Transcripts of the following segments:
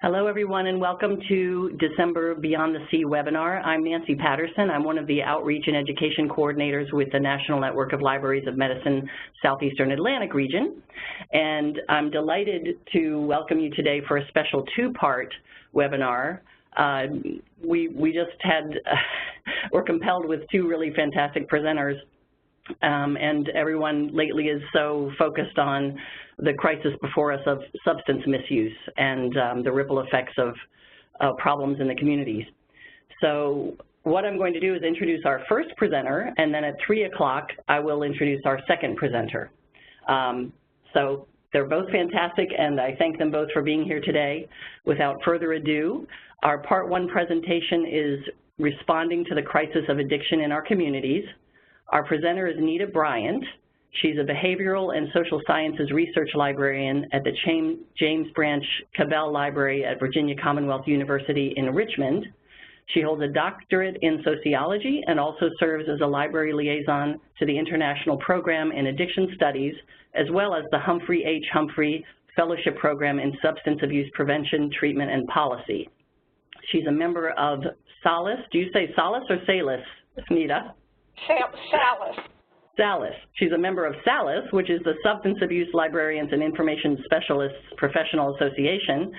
Hello, everyone, and welcome to December Beyond the Sea webinar. I'm Nancy Patterson. I'm one of the Outreach and Education Coordinators with the National Network of Libraries of Medicine Southeastern Atlantic region. And I'm delighted to welcome you today for a special two-part webinar. We just had, we're compelled with two really fantastic presenters. And everyone lately is so focused on the crisis before us of substance misuse and the ripple effects of problems in the communities. So what I'm going to do is introduce our first presenter, and then at 3 o'clock I will introduce our second presenter. So they're both fantastic, and I thank them both for being here today. Without further ado, our Part 1 presentation is Responding to the Crisis of Addiction in Our Communities. Our presenter is Nita Bryant. She's a behavioral and social sciences research librarian at the James Branch Cabell Library at Virginia Commonwealth University in Richmond. She holds a doctorate in sociology and also serves as a library liaison to the International Program in Addiction Studies, as well as the Humphrey H. Humphrey Fellowship Program in Substance Abuse Prevention, Treatment, and Policy. She's a member of SALIS. Do you say SALIS or SALIS, Nita? SALIS. SALIS. She's a member of SALIS, which is the Substance Abuse Librarians and Information Specialists Professional Association,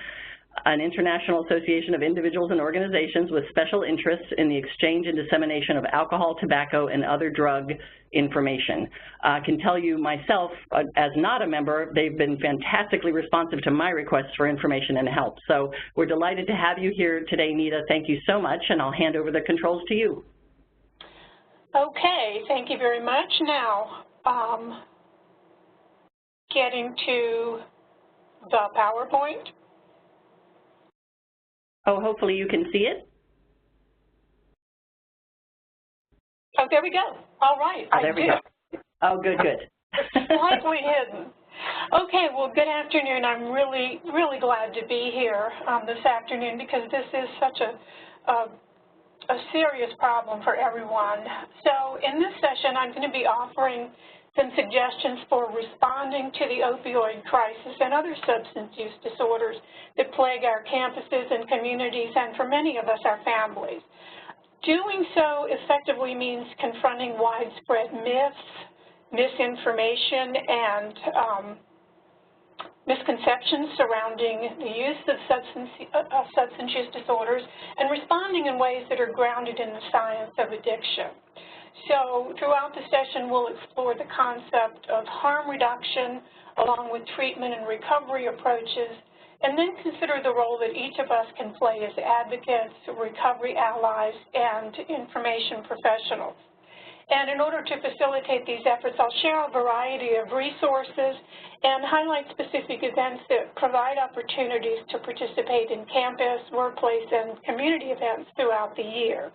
an international association of individuals and organizations with special interests in the exchange and dissemination of alcohol, tobacco, and other drug information. I can tell you myself, as not a member, they've been fantastically responsive to my requests for information and help. So we're delighted to have you here today, Nita. Thank you so much, and I'll hand over the controls to you. Okay, thank you very much. Now, getting to the PowerPoint. Oh, hopefully you can see it. Oh, there we go. All right, oh, there we go. Oh, good, good. Slightly hidden. Okay, well, good afternoon. I'm really glad to be here this afternoon because this is such a serious problem for everyone. So in this session, I'm going to be offering some suggestions for responding to the opioid crisis and other substance use disorders that plague our campuses and communities, and for many of us, our families. Doing so effectively means confronting widespread myths, misinformation, and misconceptions surrounding the use of substance use disorders and responding in ways that are grounded in the science of addiction. So throughout the session, we'll explore the concept of harm reduction along with treatment and recovery approaches, and then consider the role that each of us can play as advocates, recovery allies, and information professionals. And in order to facilitate these efforts, I'll share a variety of resources and highlight specific events that provide opportunities to participate in campus, workplace, and community events throughout the year.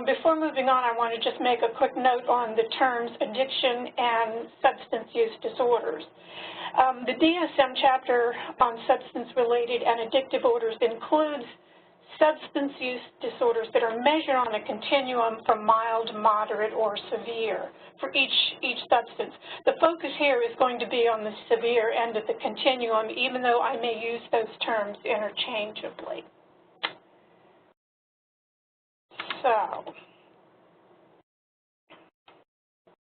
Before moving on, I want to just make a quick note on the terms addiction and substance use disorders. The DSM chapter on substance-related and addictive orders includes substance use disorders that are measured on a continuum from mild, moderate, or severe for each substance. The focus here is going to be on the severe end of the continuum, even though I may use those terms interchangeably. So,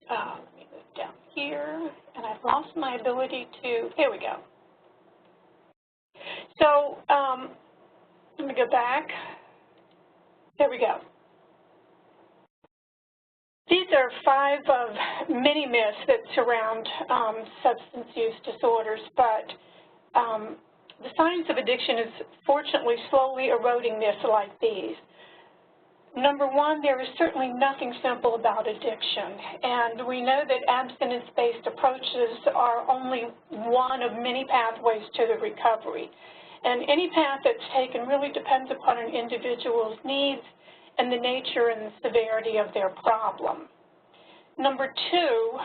let me move down here, and I've lost my ability to, here we go. So, let me go back. There we go. These are 5 of many myths that surround substance use disorders, but the science of addiction is fortunately slowly eroding myths like these. Number 1, there is certainly nothing simple about addiction, and we know that abstinence-based approaches are only one of many pathways to the recovery. And any path that's taken really depends upon an individual's needs and the nature and the severity of their problem. Number 2,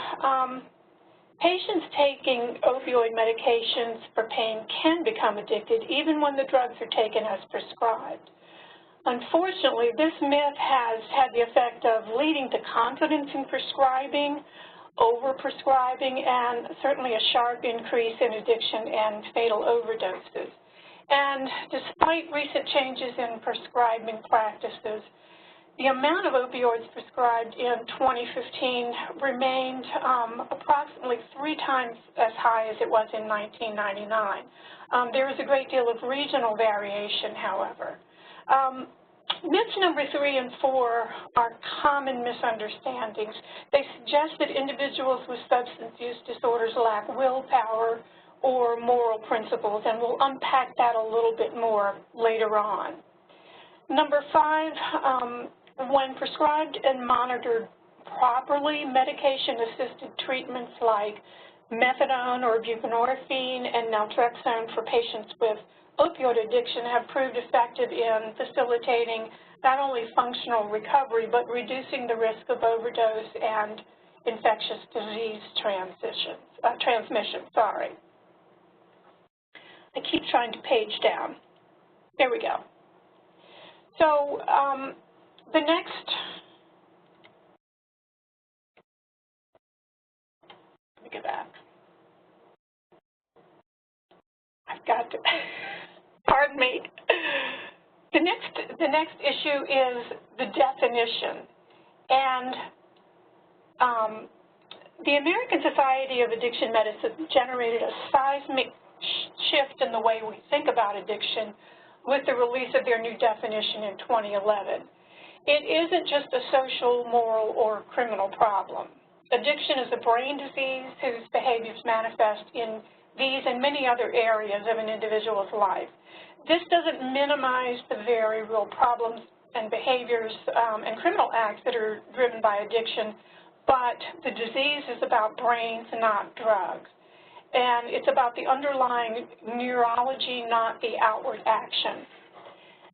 patients taking opioid medications for pain can become addicted even when the drugs are taken as prescribed. Unfortunately, this myth has had the effect of leading to confidence in prescribing, over-prescribing, and certainly a sharp increase in addiction and fatal overdoses. And despite recent changes in prescribing practices, the amount of opioids prescribed in 2015 remained approximately 3 times as high as it was in 1999. There is a great deal of regional variation, however. Myths number 3 and 4 are common misunderstandings. They suggest that individuals with substance use disorders lack willpower or moral principles, and we'll unpack that a little bit more later on. Number 5, when prescribed and monitored properly, medication-assisted treatments like methadone or buprenorphine and naltrexone for patients with opioid addiction have proved effective in facilitating not only functional recovery, but reducing the risk of overdose and infectious disease transmission. I keep trying to page down. There we go. So the next, let me get back. I've got to, pardon me. The next issue is the definition. And the American Society of Addiction Medicine generated a seismic shift in the way we think about addiction with the release of their new definition in 2011. It isn't just a social, moral, or criminal problem. Addiction is a brain disease whose behaviors manifest in these and many other areas of an individual's life. This doesn't minimize the very real problems and behaviors and criminal acts that are driven by addiction, but the disease is about brains, not drugs. And it's about the underlying neurology, not the outward action.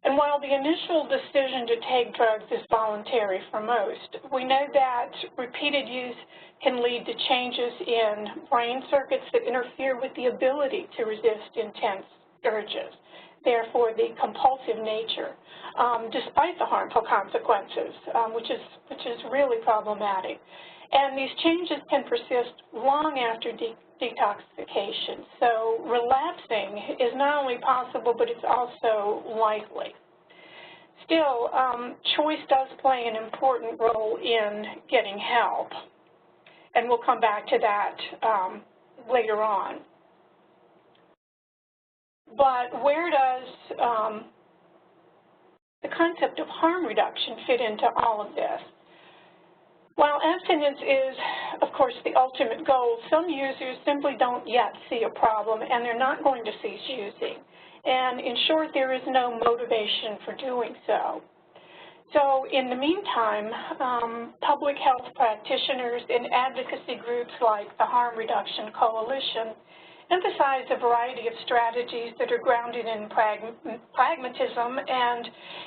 And while the initial decision to take drugs is voluntary for most, we know that repeated use can lead to changes in brain circuits that interfere with the ability to resist intense urges, therefore the compulsive nature, despite the harmful consequences, which is really problematic. And these changes can persist long after detoxification. So relapsing is not only possible, but it's also likely. Still, choice does play an important role in getting help, and we'll come back to that later on. But where does the concept of harm reduction fit into all of this? While abstinence is, of course, the ultimate goal, some users simply don't yet see a problem, and they're not going to cease using. And in short, there is no motivation for doing so. So in the meantime, public health practitioners and advocacy groups like the Harm Reduction Coalition emphasize a variety of strategies that are grounded in pragmatism and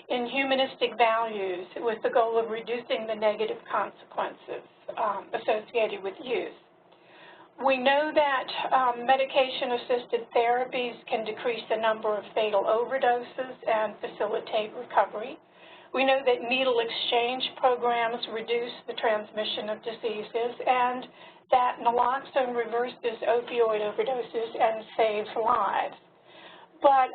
in humanistic values with the goal of reducing the negative consequences associated with use. We know that medication-assisted therapies can decrease the number of fatal overdoses and facilitate recovery. We know that needle exchange programs reduce the transmission of diseases, and that naloxone reverses opioid overdoses and saves lives. But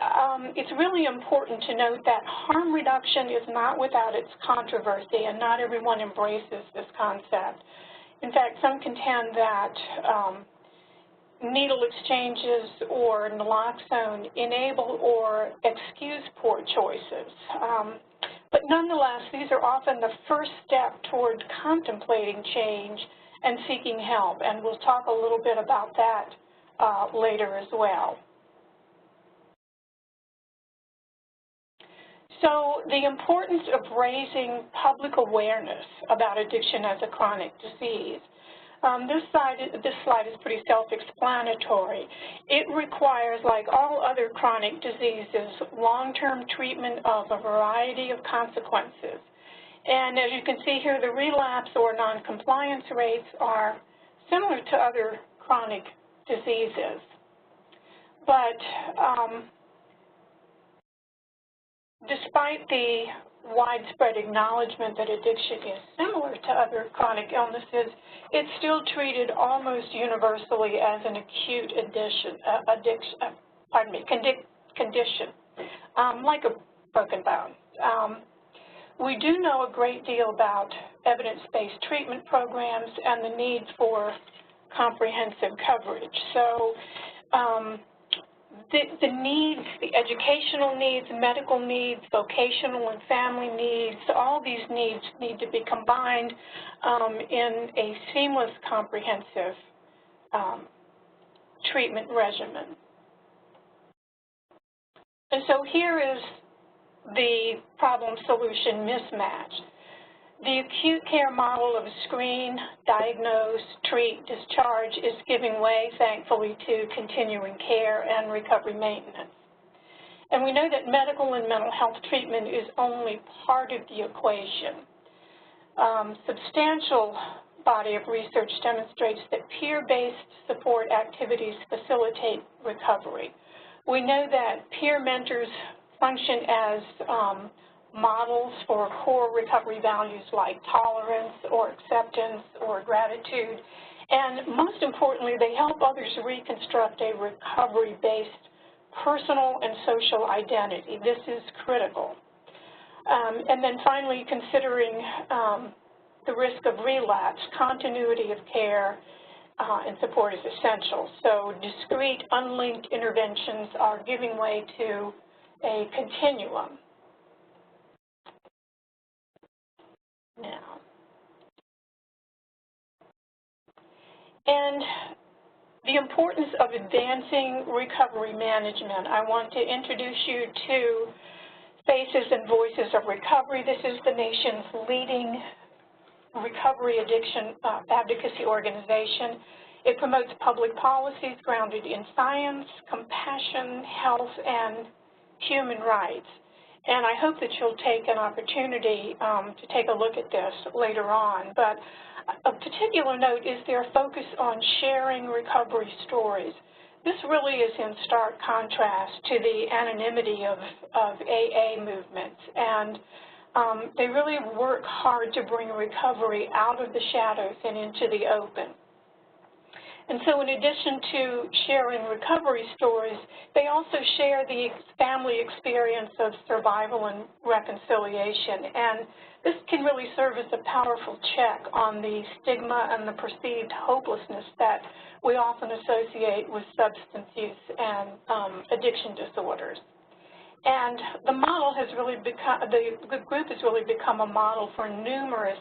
it's really important to note that harm reduction is not without its controversy, and not everyone embraces this concept. In fact, some contend that needle exchanges or naloxone enable or excuse poor choices. But nonetheless, these are often the first step toward contemplating change and seeking help, and we'll talk a little bit about that later as well. So the importance of raising public awareness about addiction as a chronic disease. This slide is pretty self-explanatory. It requires, like all other chronic diseases, long-term treatment of a variety of consequences. And as you can see here, the relapse or noncompliance rates are similar to other chronic diseases. But despite the widespread acknowledgement that addiction is similar to other chronic illnesses, it's still treated almost universally as an acute condition, like a broken bone. We do know a great deal about evidence-based treatment programs and the need for comprehensive coverage. So the needs, the educational needs, medical needs, vocational and family needs, all these needs need to be combined in a seamless, comprehensive treatment regimen. And so here is the problem-solution mismatch. The acute care model of screen, diagnose, treat, discharge is giving way, thankfully, to continuing care and recovery maintenance. And we know that medical and mental health treatment is only part of the equation. Substantial body of research demonstrates that peer-based support activities facilitate recovery. We know that peer mentors function as models for core recovery values like tolerance or acceptance or gratitude. And most importantly, they help others reconstruct a recovery-based personal and social identity. This is critical. And then finally, considering the risk of relapse, continuity of care and support is essential. So discrete, unlinked interventions are giving way to a continuum. Now, and the importance of advancing recovery management. I want to introduce you to Faces and Voices of Recovery. This is the nation's leading recovery addiction advocacy organization. It promotes public policies grounded in science, compassion, health, and human rights. And I hope that you'll take an opportunity to take a look at this later on. But of particular note is their focus on sharing recovery stories. This really is in stark contrast to the anonymity of AA movements. And they really work hard to bring recovery out of the shadows and into the open. And so in addition to sharing recovery stories, they also share the family experience of survival and reconciliation. And this can really serve as a powerful check on the stigma and the perceived hopelessness that we often associate with substance use and addiction disorders. And the model has really become, the group has really become a model for numerous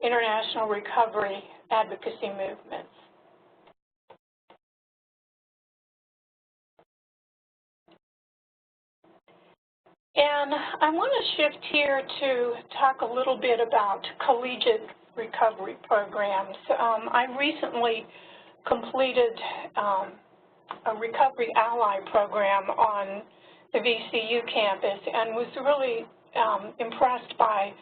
international recovery advocacy movements. And I want to shift here to talk a little bit about collegiate recovery programs. I recently completed a Recovery Ally program on the VCU campus and was really impressed by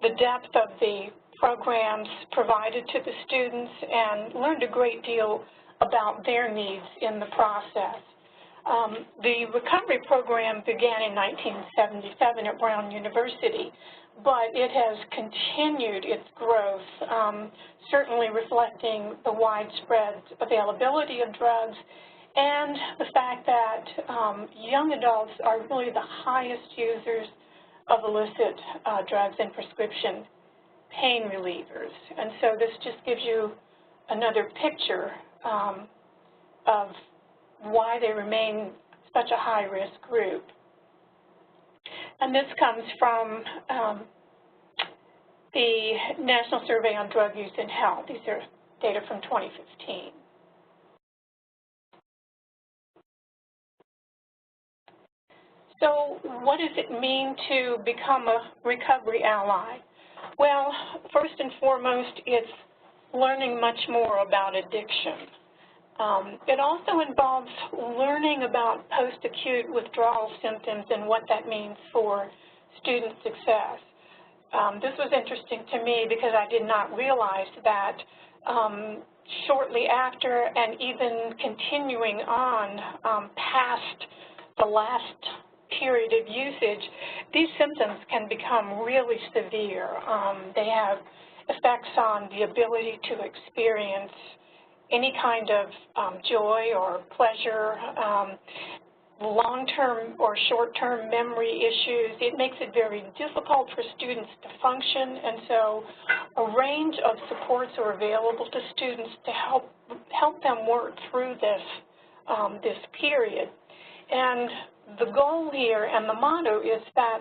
the depth of the programs provided to the students and learned a great deal about their needs in the process. The recovery program began in 1977 at Brown University, but it has continued its growth, certainly reflecting the widespread availability of drugs and the fact that young adults are really the highest users of illicit drugs and prescription pain relievers. And so this just gives you another picture of why they remain such a high-risk group. And this comes from the National Survey on Drug Use and Health. These are data from 2015. So what does it mean to become a recovery ally? Well, first and foremost, it's learning much more about addiction. It also involves learning about post-acute withdrawal symptoms and what that means for student success. This was interesting to me because I did not realize that shortly after and even continuing on past the last period of usage, these symptoms can become really severe. They have effects on the ability to experience any kind of joy or pleasure. long-term or short-term memory issues. It makes it very difficult for students to function, and so a range of supports are available to students to help them work through this period. And the goal here and the motto is that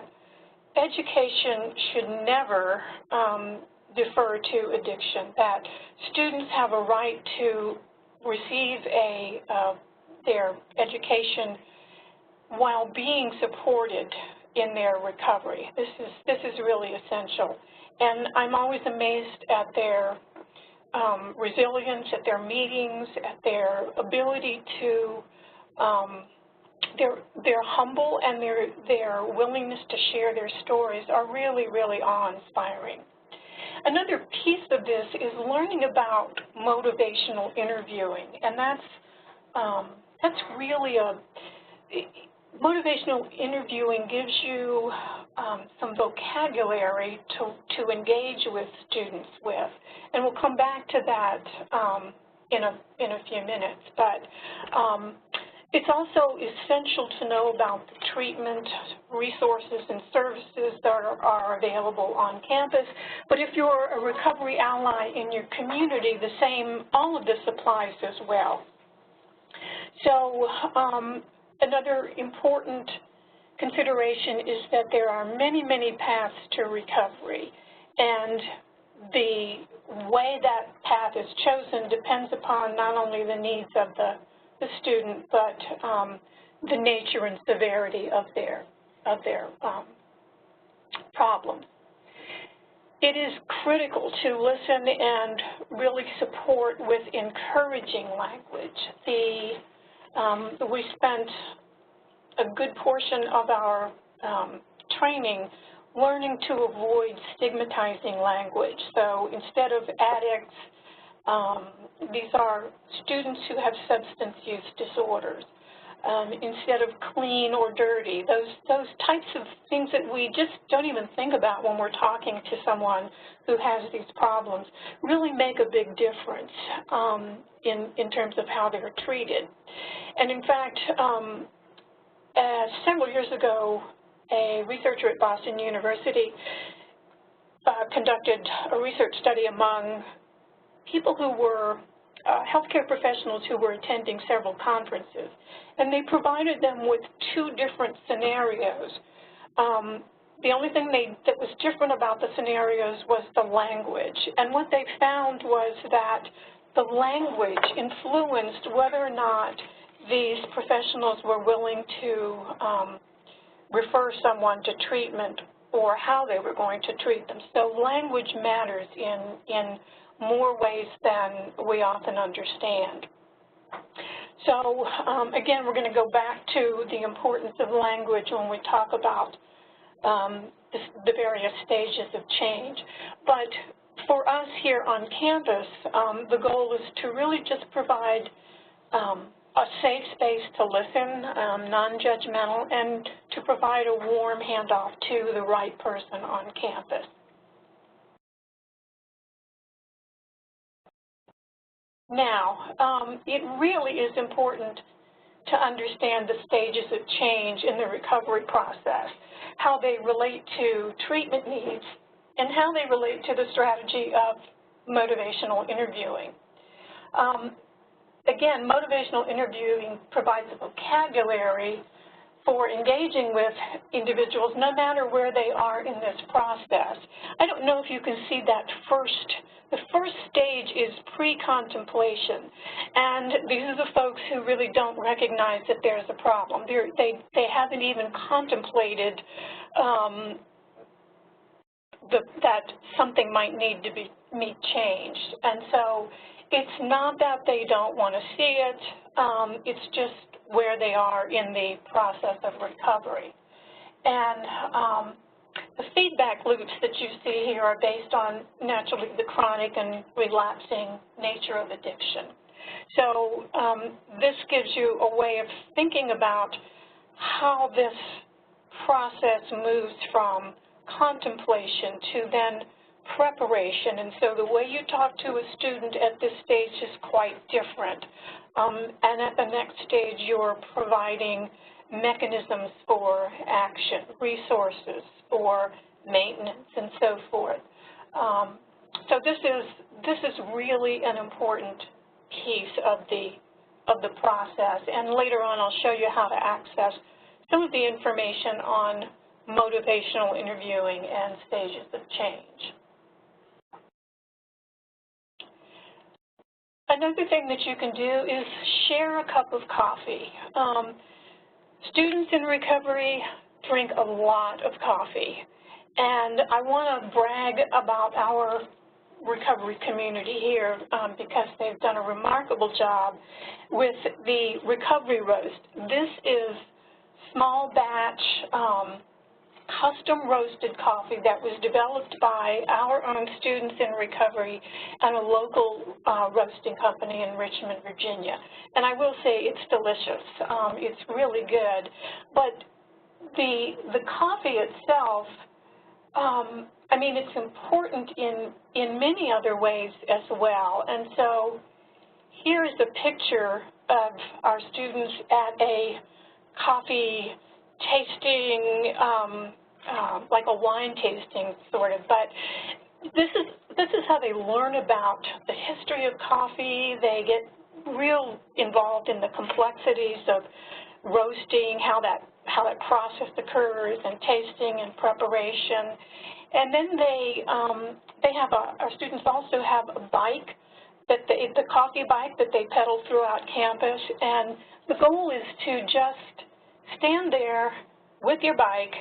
education should never defer to addiction, that students have a right to receive their education while being supported in their recovery. This is really essential. And I'm always amazed at their resilience, at their meetings, at their ability to, they're humble, and their willingness to share their stories are really, really awe-inspiring. Another piece of this is learning about motivational interviewing, and that's really motivational interviewing gives you some vocabulary to engage with students with, and we'll come back to that in a few minutes. But it's also essential to know about the treatment resources and services that are available on campus. But if you're a recovery ally in your community, all of this applies as well. So another important consideration is that there are many, many paths to recovery, and the way that path is chosen depends upon not only the needs of the student, but the nature and severity of their problems. It is critical to listen and really support with encouraging language. We spent a good portion of our training learning to avoid stigmatizing language. So instead of addicts, these are students who have substance use disorders. Instead of clean or dirty, those types of things that we just don't even think about when we're talking to someone who has these problems really make a big difference in terms of how they're treated. And in fact, several years ago, a researcher at Boston University conducted a research study among people who were healthcare professionals who were attending several conferences, and they provided them with two different scenarios. The only thing that was different about the scenarios was the language, and what they found was that the language influenced whether or not these professionals were willing to refer someone to treatment or how they were going to treat them. So language matters in more ways than we often understand. So again, we're going to go back to the importance of language when we talk about the various stages of change. But for us here on campus, the goal is to really just provide a safe space to listen, non-judgmental, and to provide a warm handoff to the right person on campus. Now, it really is important to understand the stages of change in the recovery process, how they relate to treatment needs, and how they relate to the strategy of motivational interviewing. Again, motivational interviewing provides a vocabulary for engaging with individuals no matter where they are in this process. I don't know if you can see that the first stage is pre-contemplation, and these are the folks who really don't recognize that there's a problem. They haven't even contemplated that something might need to be changed. And so it's not that they don't want to see it, it's just where they are in the process of recovery. And the feedback loops that you see here are based on, naturally, the chronic and relapsing nature of addiction. So this gives you a way of thinking about how this process moves from contemplation to then preparation. And so the way you talk to a student at this stage is quite different. And at the next stage, you're providing mechanisms for action, resources for maintenance, and so forth. So this is really an important piece of the process. And later on, I'll show you how to access some of the information on motivational interviewing and stages of change. Another thing that you can do is share a cup of coffee. Students in recovery drink a lot of coffee, and I want to brag about our recovery community here because they've done a remarkable job with the recovery roast. This is small batch custom roasted coffee that was developed by our own students in recovery and a local roasting company in Richmond, Virginia. And I will say it's delicious. It's really good. But the coffee itself, I mean, it's important in many other ways as well. And so here is a picture of our students at a coffee tasting, like a wine tasting sort of. But this is how they learn about the history of coffee. They get real involved in the complexities of roasting, how that process occurs, and tasting and preparation. And then they have our students also have a bike, the coffee bike that they pedal throughout campus. And the goal is to just stand there with your bike,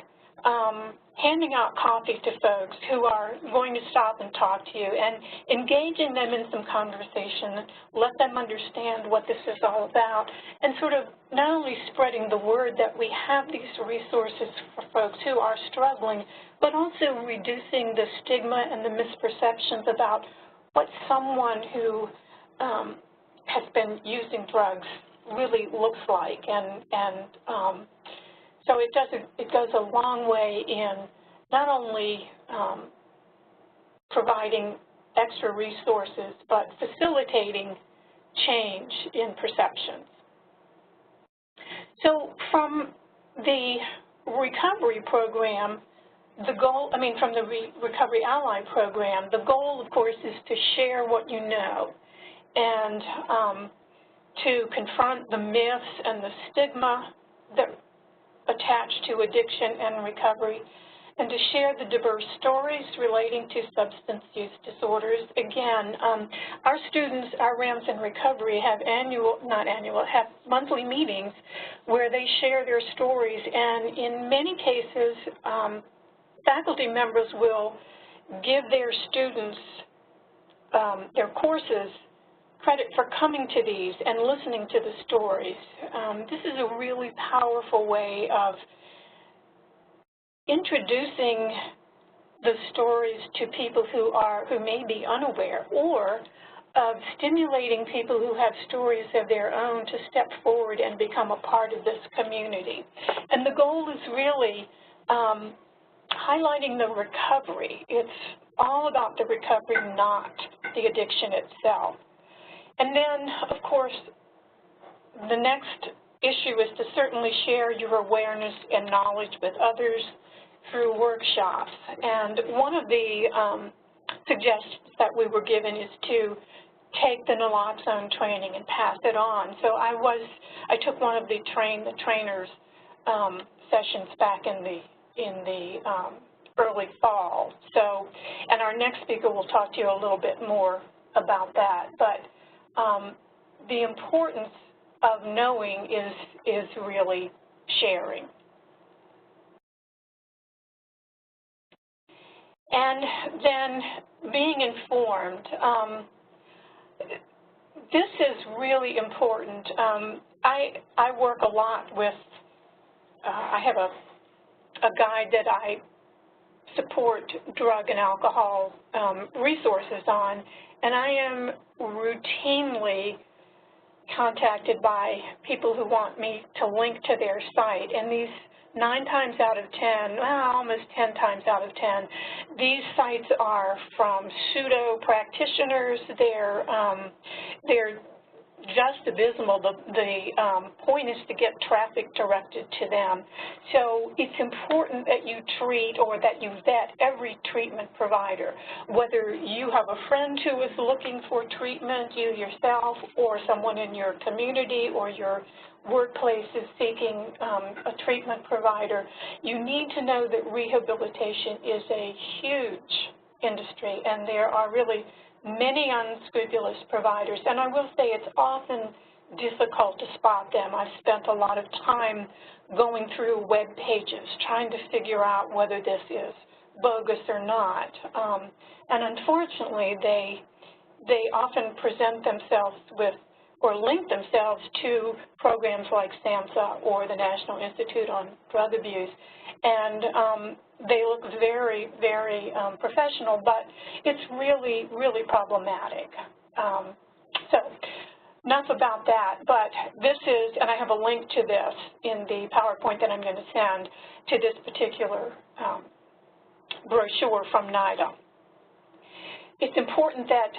handing out coffee to folks who are going to stop and talk to you, and engaging them in some conversation, let them understand what this is all about, and sort of not only spreading the word that we have these resources for folks who are struggling, but also reducing the stigma and the misperceptions about what someone who has been using drugs really looks like. So it goes a long way in not only providing extra resources, but facilitating change in perceptions. So from the recovery program, the goal, from the Recovery Ally program, the goal, of course, is to share what you know and to confront the myths and the stigma that attached to addiction and recovery, and to share the diverse stories relating to substance use disorders. Again, our students, our RAMs in recovery, have have monthly meetings where they share their stories, and in many cases, faculty members will give their students their courses credit for coming to these and listening to the stories. This is a really powerful way of introducing the stories to people who may be unaware, or of stimulating people who have stories of their own to step forward and become a part of this community. And the goal is really highlighting the recovery. It's all about the recovery, not the addiction itself. And then, of course, the next issue is to certainly share your awareness and knowledge with others through workshops. And one of the suggestions that we were given is to take the naloxone training and pass it on. So I took one of the trainers sessions back in the early fall. So, and our next speaker will talk to you a little bit more about that. But the importance of knowing is really sharing. And then being informed. This is really important. I work a lot with, I have a guide that I support drug and alcohol resources on, and I am routinely contacted by people who want me to link to their site, and these 9 times out of 10, well, almost 10 times out of 10, these sites are from pseudo practitioners. They're just abysmal. The point is to get traffic directed to them. So it's important that you treat or that you vet every treatment provider, whether you have a friend who is looking for treatment, you yourself, or someone in your community or your workplace is seeking a treatment provider. You need to know that rehabilitation is a huge industry, and there are really many unscrupulous providers, and I will say it's often difficult to spot them. I've spent a lot of time going through web pages trying to figure out whether this is bogus or not. And unfortunately, they often present themselves with or link themselves to programs like SAMHSA or the National Institute on Drug Abuse. And they look very, very professional, but it's really, really problematic. So enough about that, but this is, and I have a link to this in the PowerPoint that I'm going to send to this particular brochure from Nita. It's important that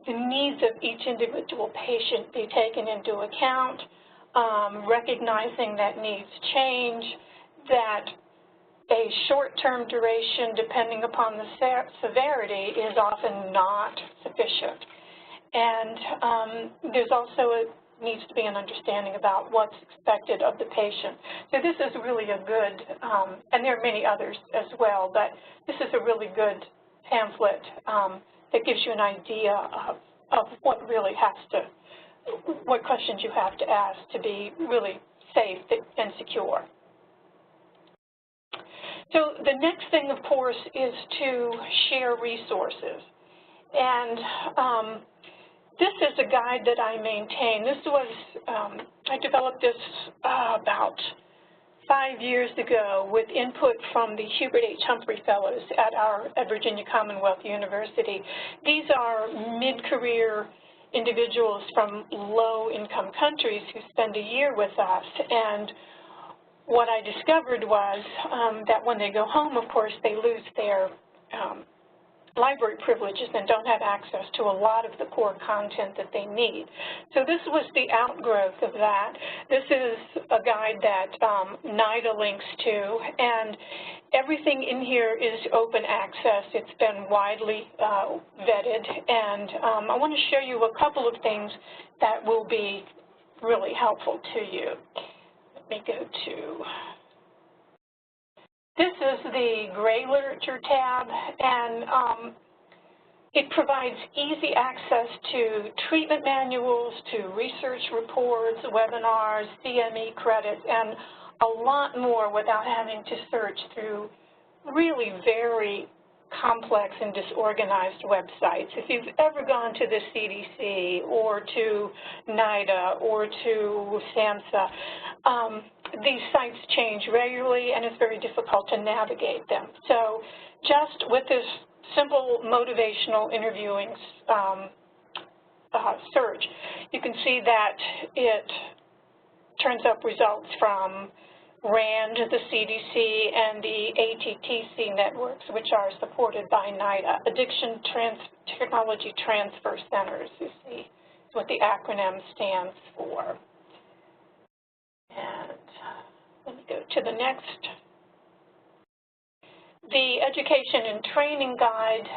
the needs of each individual patient be taken into account, recognizing that needs change, that a short-term duration, depending upon the severity, is often not sufficient. And there's also needs to be an understanding about what's expected of the patient. So this is really a good, and there are many others as well, but this is a really good pamphlet that gives you an idea of what really has to, what questions you have to ask to be really safe and secure. So the next thing, of course, is to share resources. And this is a guide that I maintain. This was, I developed this about 5 years ago with input from the Hubert H. Humphrey Fellows at Virginia Commonwealth University. These are mid-career individuals from low-income countries who spend a year with us. And what I discovered was that when they go home, of course, they lose their library privileges and don't have access to a lot of the core content that they need. So this was the outgrowth of that. This is a guide that Nita links to, and everything in here is open access. It's been widely vetted, and I want to show you a couple of things that will be really helpful to you. Let me go to, this is the gray literature tab, and it provides easy access to treatment manuals, to research reports, webinars, CME credits, and a lot more without having to search through really very complex and disorganized websites. If you've ever gone to the CDC or to NIDA or to SAMHSA, these sites change regularly and it's very difficult to navigate them. So just with this simple motivational interviewing search, you can see that it turns up results from RAND, the CDC, and the ATTC networks, which are supported by NIDA, Addiction Technology Transfer Centers, you see, is what the acronym stands for. And let me go to the next. The Education and Training Guide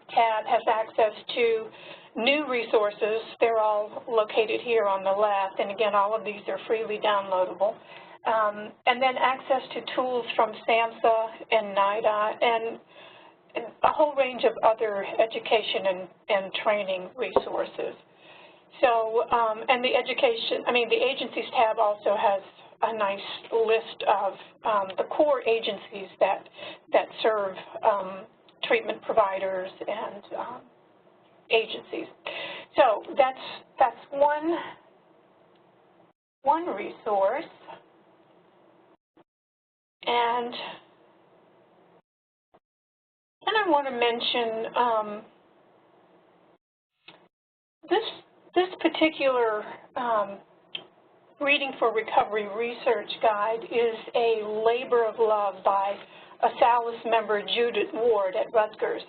tab has access to new resources. They're all located here on the left, and again, all of these are freely downloadable. And then access to tools from SAMHSA and NIDA and a whole range of other education and training resources. So, and the the agencies tab also has a nice list of the core agencies that serve treatment providers and agencies. So that's one resource. And then I want to mention this particular Reading for Recovery research guide is a labor of love by a SALIS member, Judith Ward at Rutgers.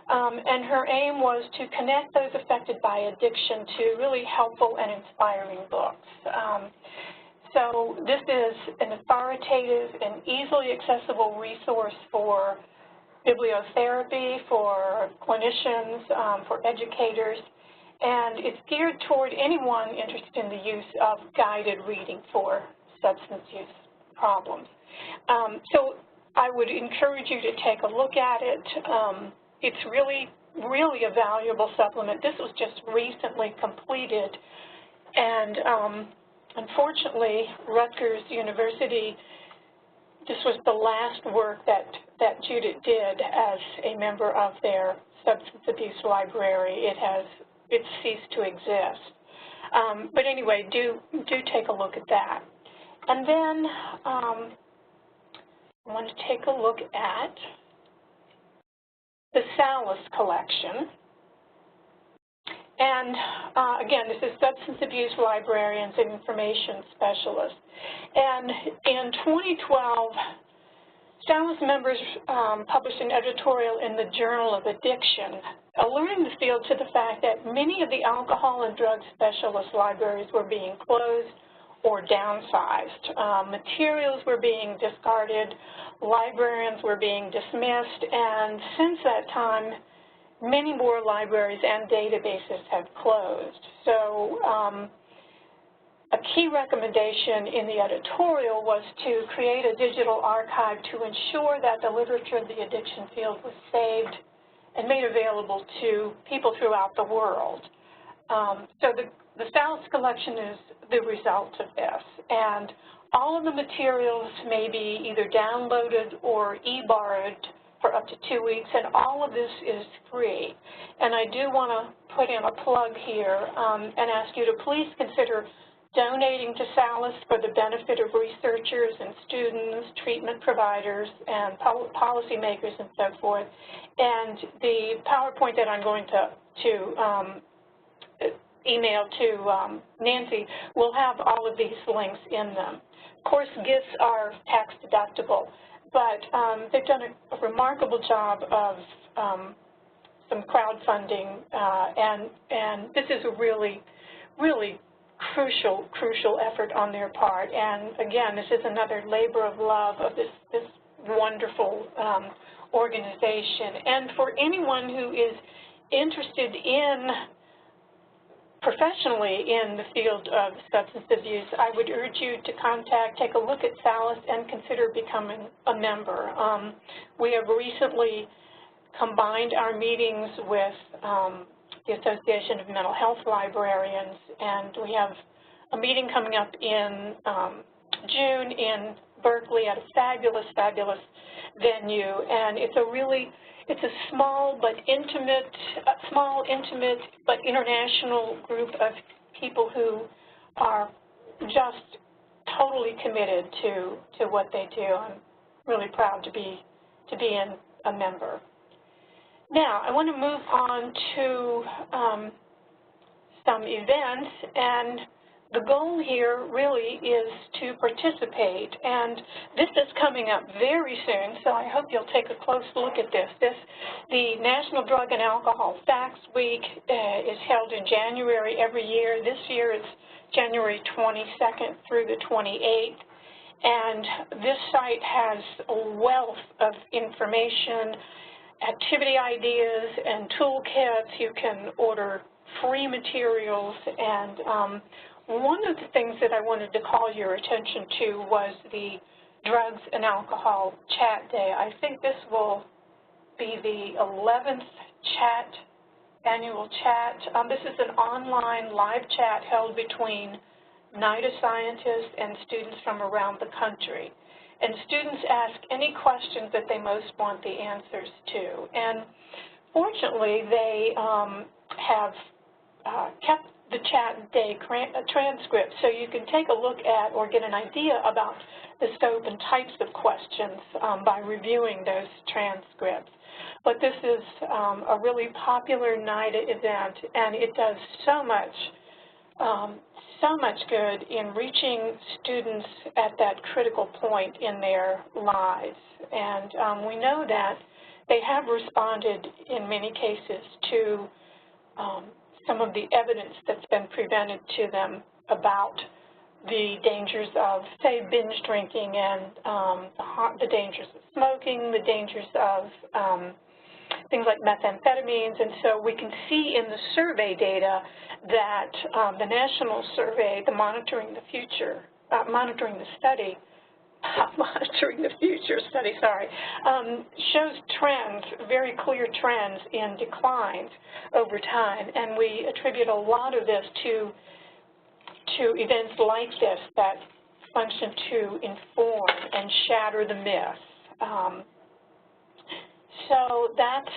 And her aim was to connect those affected by addiction to really helpful and inspiring books. So this is an authoritative and easily accessible resource for bibliotherapy, for clinicians, for educators, and it's geared toward anyone interested in the use of guided reading for substance use problems. So I would encourage you to take a look at it. It's really a valuable supplement. This was just recently completed, and unfortunately, Rutgers University, this was the last work that Judith did as a member of their substance abuse library. It's ceased to exist. But anyway, do take a look at that. And then I want to take a look at the Salas collection. And again, this is Substance Abuse Librarians and Information Specialists. And in 2012, Salas members published an editorial in the Journal of Addiction, alerting the field to the fact that many of the alcohol and drug specialist libraries were being closed or downsized. Materials were being discarded, librarians were being dismissed, and since that time, many more libraries and databases have closed. So a key recommendation in the editorial was to create a digital archive to ensure that the literature of the addiction field was saved and made available to people throughout the world. So the Salas collection is the result of this, and all of the materials may be either downloaded or e-borrowed for up to 2 weeks, and all of this is free. And I do want to put in a plug here and ask you to please consider donating to Salas for the benefit of researchers and students, treatment providers, and policymakers and so forth. And the PowerPoint that I'm going to email to Nancy will have all of these links in them. Of course, gifts are tax deductible, but they've done a remarkable job of some crowdfunding, and this is a really crucial effort on their part. And again, this is another labor of love of this wonderful organization. And for anyone who is interested in professionally in the field of substance abuse, I would urge you to take a look at Salas and consider becoming a member. We have recently combined our meetings with the Association of Mental Health Librarians, and we have a meeting coming up in June in Berkeley at a fabulous venue, and it's a small intimate but international group of people who are just totally committed to what they do. I'm really proud to be a member. Now, I want to move on to some events, and the goal here really is to participate, and this is coming up very soon, so I hope you'll take a close look at this. The National Drug and Alcohol Facts Week is held in January every year. This year it's January 22nd through the 28th, and this site has a wealth of information, activity ideas, and toolkits. You can order free materials, and one of the things that I wanted to call your attention to was the Drugs and Alcohol Chat Day. I think this will be the 11th annual chat. This is an online live chat held between Nita scientists and students from around the country. And students ask any questions that they most want the answers to. And fortunately, they have kept the chat day transcript, so you can take a look at or get an idea about the scope and types of questions by reviewing those transcripts. But this is a really popular NIDA event, and it does so much good in reaching students at that critical point in their lives. And we know that they have responded in many cases to some of the evidence that's been presented to them about the dangers of, say, binge drinking and the dangers of smoking, the dangers of things like methamphetamines. And so we can see in the survey data that the national survey, the Monitoring the Future study, shows trends, very clear trends in declines over time. And we attribute a lot of this to events like this that function to inform and shatter the myth. So that's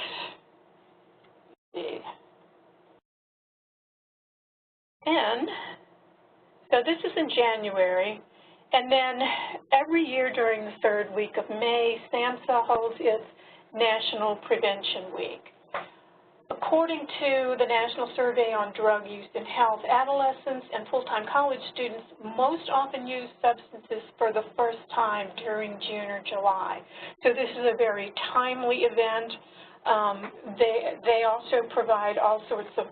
and so this is in January, and then every year during the third week of May, SAMHSA holds its National Prevention Week. According to the National Survey on Drug Use in Health, adolescents and full-time college students most often use substances for the first time during June or July. So this is a very timely event. They also provide all sorts of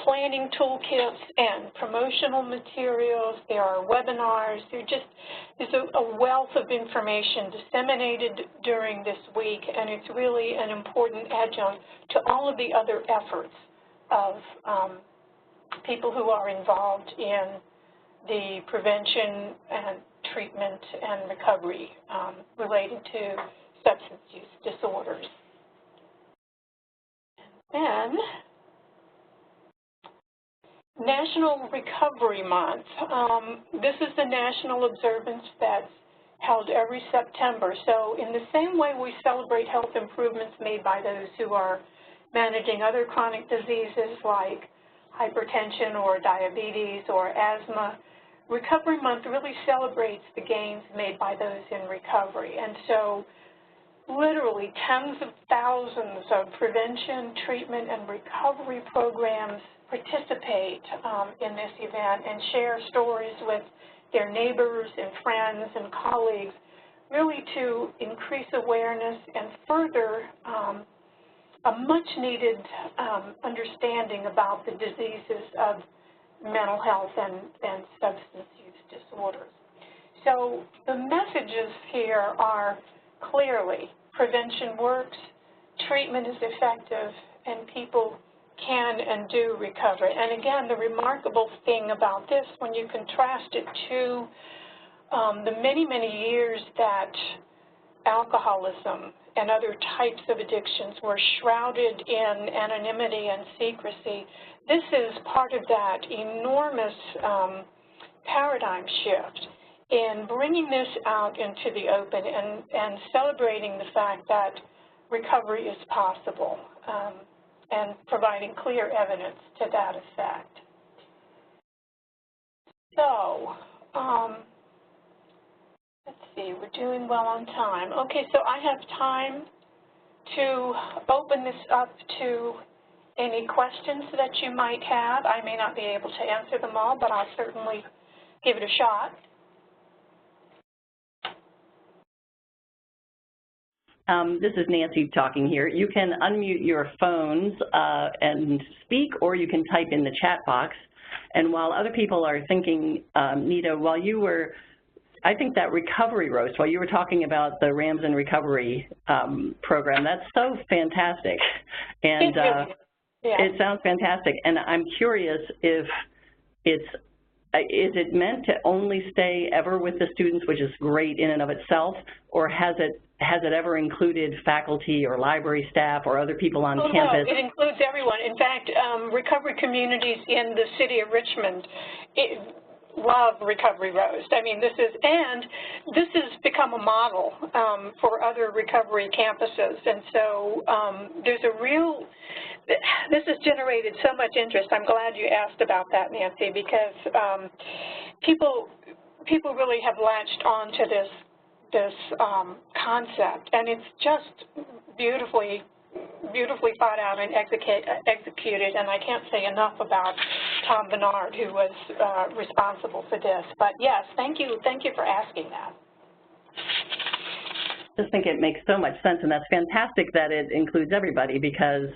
planning toolkits and promotional materials. There are webinars. There's a wealth of information disseminated during this week, and it's really an important adjunct to all of the other efforts of people who are involved in the prevention and treatment and recovery related to substance use disorders. And National Recovery Month. This is the national observance that's held every September. So in the same way we celebrate health improvements made by those who are managing other chronic diseases like hypertension or diabetes or asthma, Recovery Month really celebrates the gains made by those in recovery. And so literally tens of thousands of prevention, treatment, and recovery programs participate in this event and share stories with their neighbors and friends and colleagues, really to increase awareness and further a much-needed understanding about the diseases of mental health and substance use disorders. So the messages here are clearly prevention works, treatment is effective, and people can and do recover. And again, the remarkable thing about this, when you contrast it to the many, many years that alcoholism and other types of addictions were shrouded in anonymity and secrecy, this is part of that enormous paradigm shift in bringing this out into the open and celebrating the fact that recovery is possible and providing clear evidence to that effect. So, let's see, we're doing well on time. Okay, so I have time to open this up to any questions that you might have. I may not be able to answer them all, but I'll certainly give it a shot. This is Nancy talking here. You can unmute your phones and speak, or you can type in the chat box. And while other people are thinking, Nita, while you were, I think that recovery roast, while you were talking about the Ramsden Recovery program, that's so fantastic. And it sounds fantastic. And I'm curious if is it meant to only stay ever with the students, which is great in and of itself, or has it ever included faculty or library staff or other people on campus? No, it includes everyone. In fact, recovery communities in the city of Richmond love Recovery Roast. I mean, this has become a model for other recovery campuses, and so there's a real, this has generated so much interest. I'm glad you asked about that, Nancy, because people really have latched on to this concept, and it's just beautifully thought out and executed, and I can't say enough about Tom Bernard, who was responsible for this. But yes, thank you for asking that. just think it makes so much sense, and that's fantastic that it includes everybody, because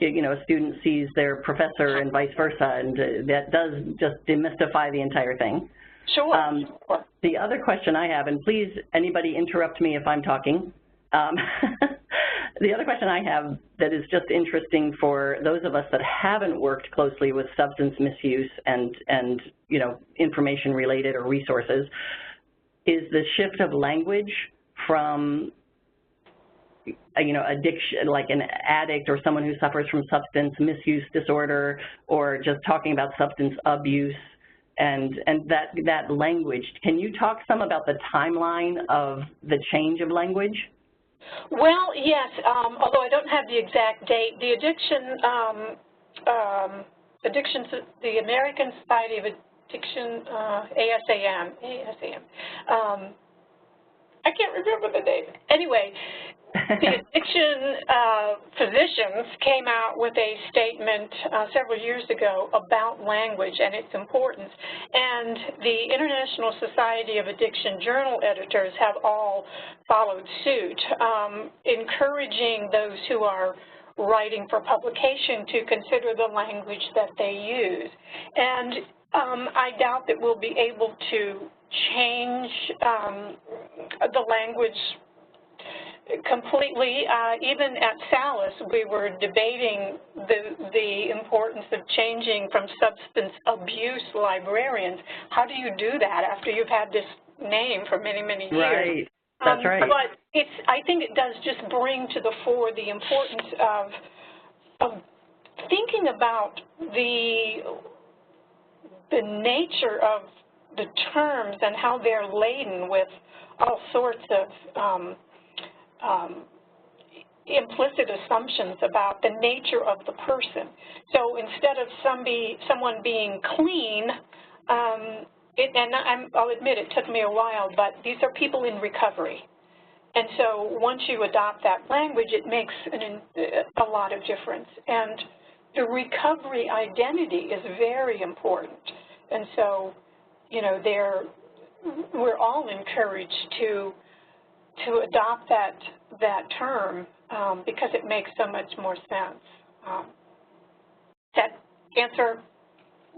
a student sees their professor and vice versa, and that does just demystify the entire thing. Sure. The other question I have, and please, anybody interrupt me if I'm talking. The other question I have that is just interesting for those of us that haven't worked closely with substance misuse and information related or resources is the shift of language from addiction, like an addict or someone who suffers from substance misuse disorder, or just talking about substance abuse, and that language. Can you talk some about the timeline of the change of language? Well, yes, although I don't have the exact date. The the American Society of Addiction, ASAM, I can't remember the name. Anyway, the addiction physicians came out with a statement several years ago about language and its importance, and the International Society of Addiction journal editors have all followed suit, encouraging those who are writing for publication to consider the language that they use. And I doubt that we'll be able to change the language completely. Even at Salus, we were debating the importance of changing from substance abuse librarians. How do you do that after you've had this name for many, many years? Right, that's right. But I think it does just bring to the fore the importance of thinking about the nature of the terms and how they're laden with all sorts of implicit assumptions about the nature of the person. So instead of someone being clean, I'll admit it took me a while, but these are people in recovery. And so once you adopt that language, it makes a lot of difference. And the recovery identity is very important. And so, we're all encouraged to adopt that term because it makes so much more sense. Does that answer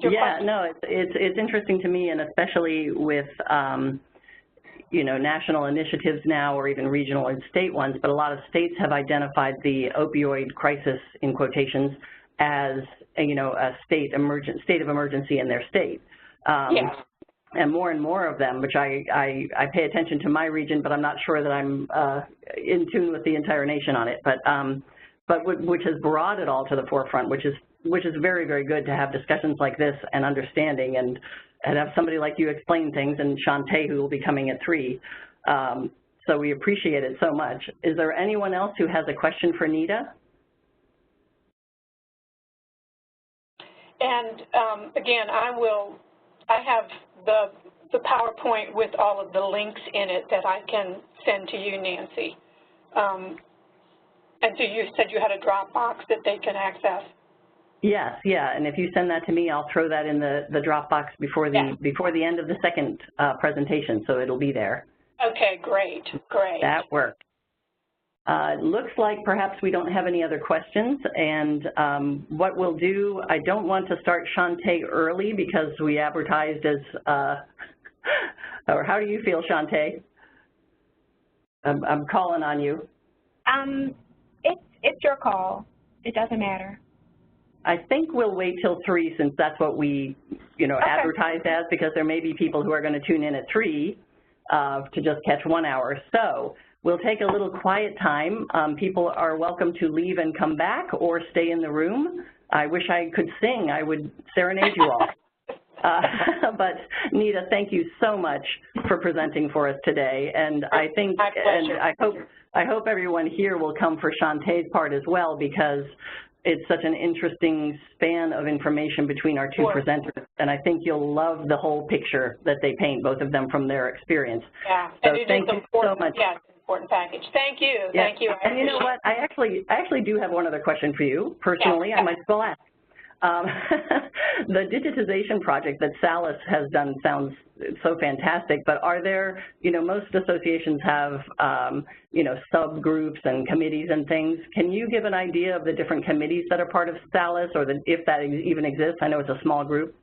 your question? No, it's interesting to me, and especially with national initiatives now, or even regional and state ones, but a lot of states have identified the opioid crisis, in quotations, as a state of emergency in their state. Yes. And more of them, which I pay attention to my region, but I'm not sure that I'm in tune with the entire nation on it. But which has brought it all to the forefront, which is very, very good to have discussions like this and understanding, and have somebody like you explain things, and Shantae, who will be coming at 3. So we appreciate it so much. Is there anyone else who has a question for Nita? And again, I have the PowerPoint with all of the links in it that I can send to you, Nancy. And so you said you had a Dropbox that they can access? Yes, yeah, and if you send that to me, I'll throw that in the Dropbox before the end of the second presentation, so it'll be there. Okay, great. That works. Looks like perhaps we don't have any other questions, and what we'll do, I don't want to start Shantae early because we advertised as, or how do you feel, Shantae? I'm calling on you. It's your call. It doesn't matter. I think we'll wait till 3, since that's what we, okay, advertised as, because there may be people who are going to tune in at 3 to just catch 1 hour. So we'll take a little quiet time. People are welcome to leave and come back or stay in the room. I wish I could sing. I would serenade you all. But Nita, thank you so much for presenting for us today. And I think, and I hope everyone here will come for Shantae's part as well, because it's such an interesting span of information between our 2 presenters, and I think you'll love the whole picture that they paint, both of them, from their experience. Yeah, so thank you so much. Yeah, it's an important package. Thank you. Yeah. Thank you. And you know what? I actually do have one other question for you, personally. Yeah. I might as well ask. Um, the digitization project that Salis has done sounds so fantastic, but are there, most associations have, subgroups and committees and things. Can you give an idea of the different committees that are part of Salis, or if that even exists? I know it's a small group.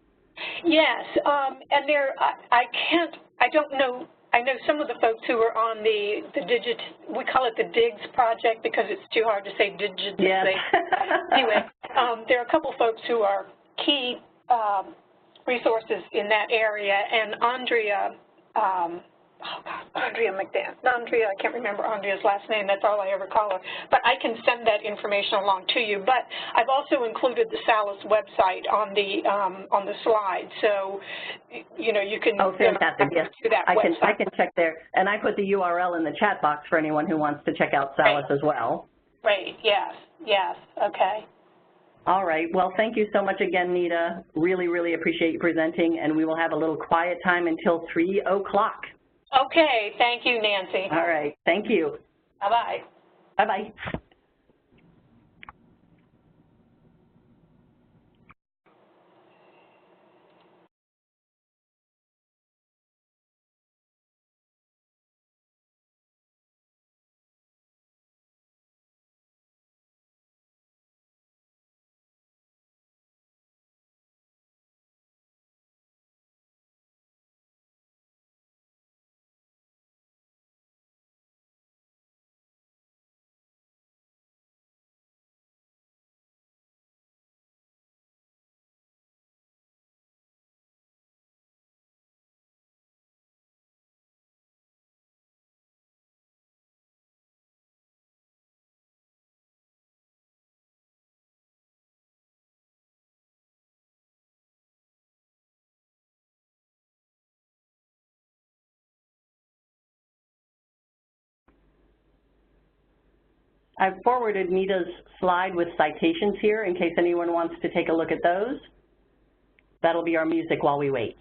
Yes, and I don't know. I know some of the folks who are on we call it the DIGS project because it's too hard to say digitization. Yes. Anyway, there are a couple folks who are key resources in that area, and Andrea I can't remember Andrea's last name, that's all I ever call her, but I can send that information along to you. But I've also included the Salis website on the slide, so you can fantastic. Yes. to that website. I can check there, and I put the URL in the chat box for anyone who wants to check out Salis as well. Great, yes, okay. All right, well, thank you so much again, Nita. Really, really appreciate you presenting, and we will have a little quiet time until 3 o'clock. Okay, thank you, Nancy. All right, thank you. Bye-bye. Bye-bye. I've forwarded Nita's slide with citations here in case anyone wants to take a look at those. That'll be our music while we wait.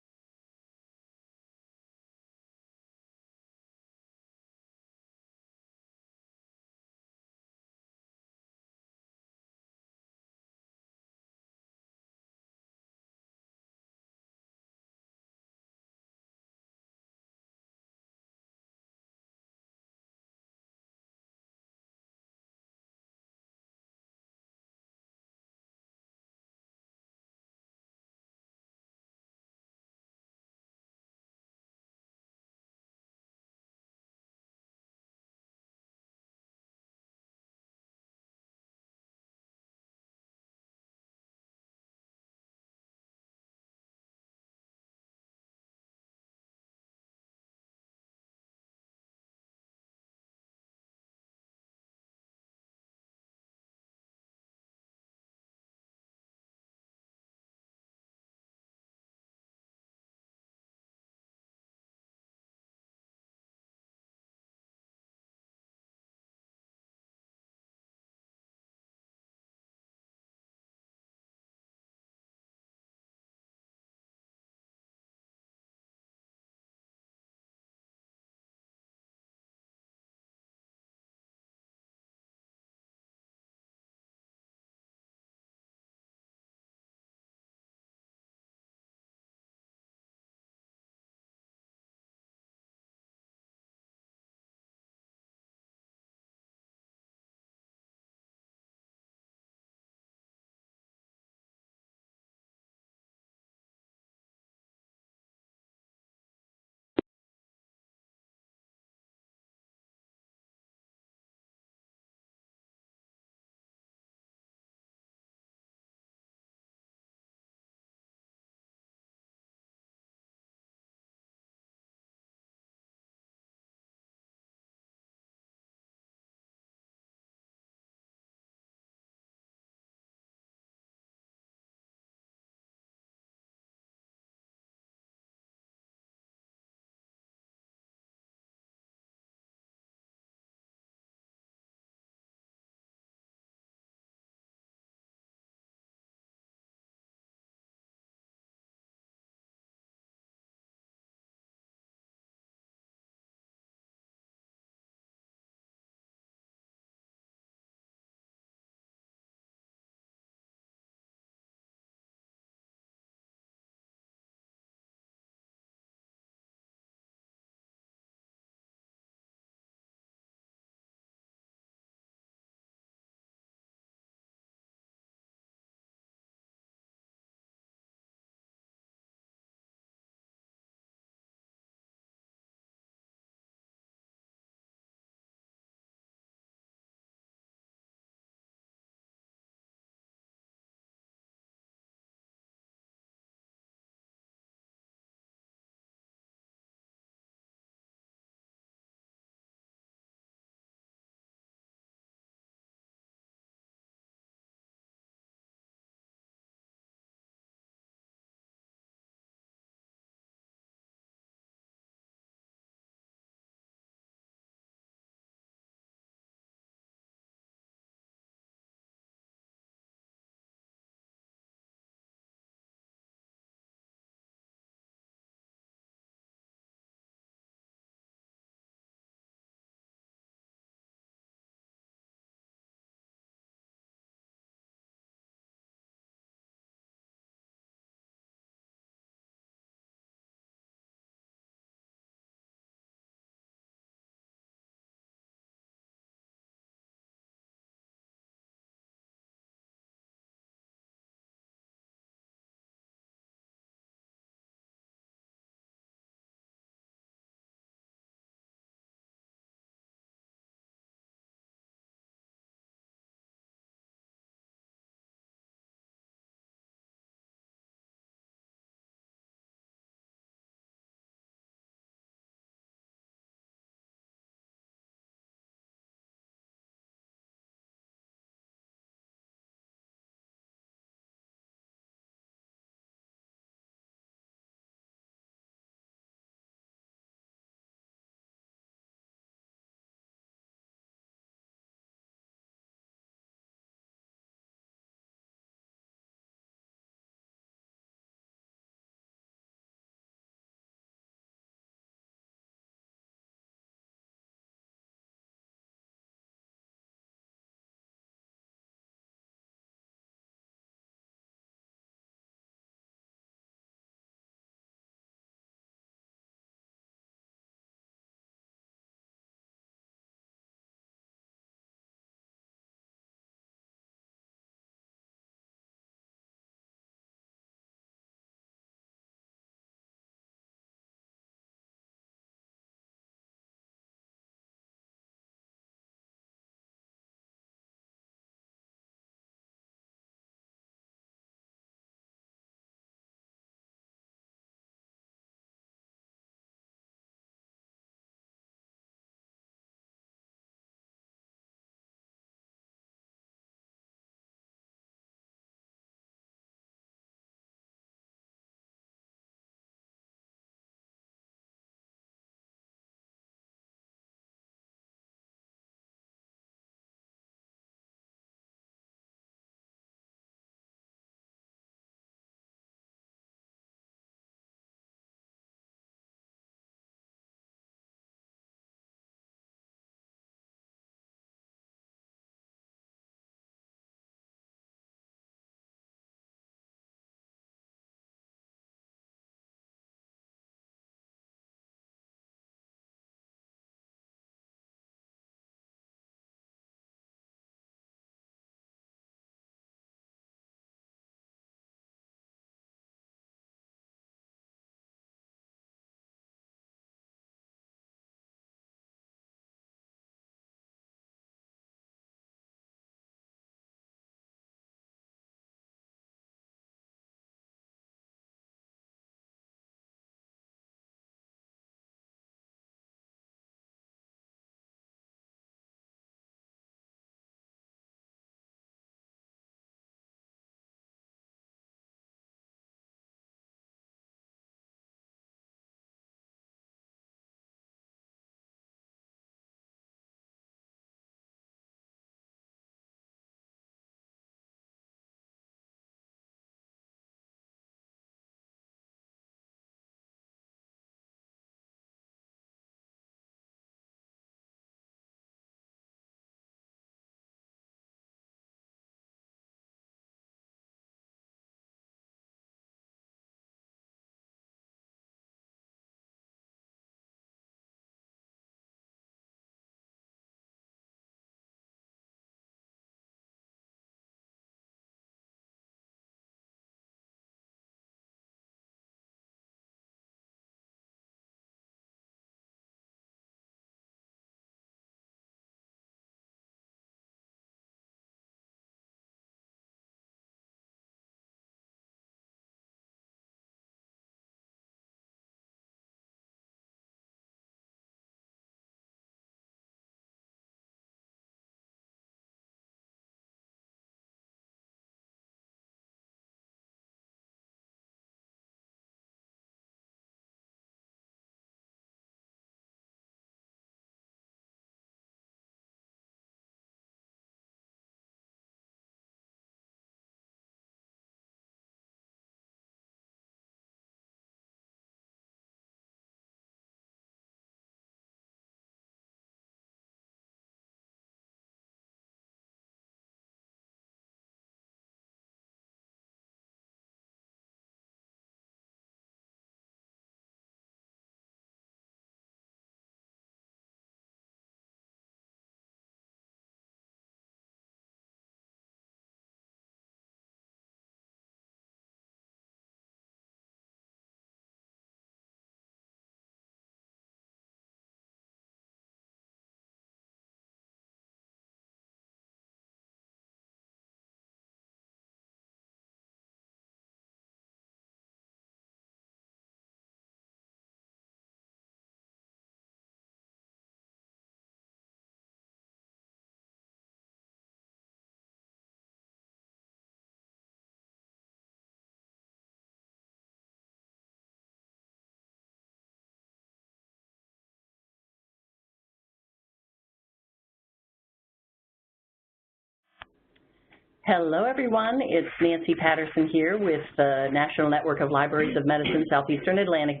Hello, everyone. It's Nancy Patterson here with the National Network of Libraries of Medicine Southeastern Atlantic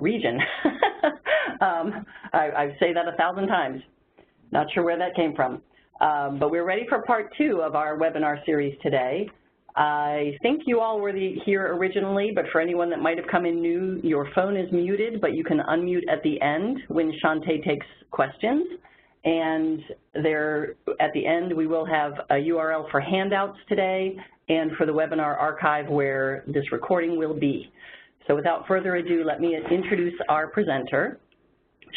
region. I say that 1,000 times. Not sure where that came from. But we're ready for part 2 of our webinar series today. I think you all were here originally, but for anyone that might have come in new, your phone is muted, but you can unmute at the end when Shantae takes questions. And there, at the end, we will have a URL for handouts today and for the webinar archive where this recording will be. So without further ado, let me introduce our presenter.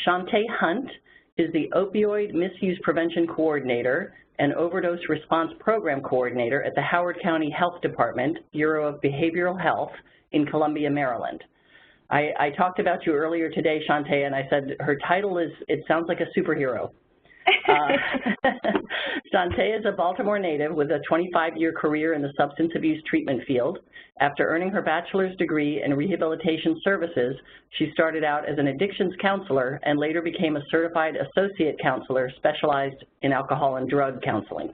Shantae Hunt is the Opioid Misuse Prevention Coordinator and Overdose Response Program Coordinator at the Howard County Health Department, Bureau of Behavioral Health in Columbia, Maryland. I talked about you earlier today, Shantae, and I said her title is, it sounds like a superhero. Shantae is a Baltimore native with a 25-year career in the substance abuse treatment field. After earning her bachelor's degree in rehabilitation services, she started out as an addictions counselor and later became a certified associate counselor specialized in alcohol and drug counseling.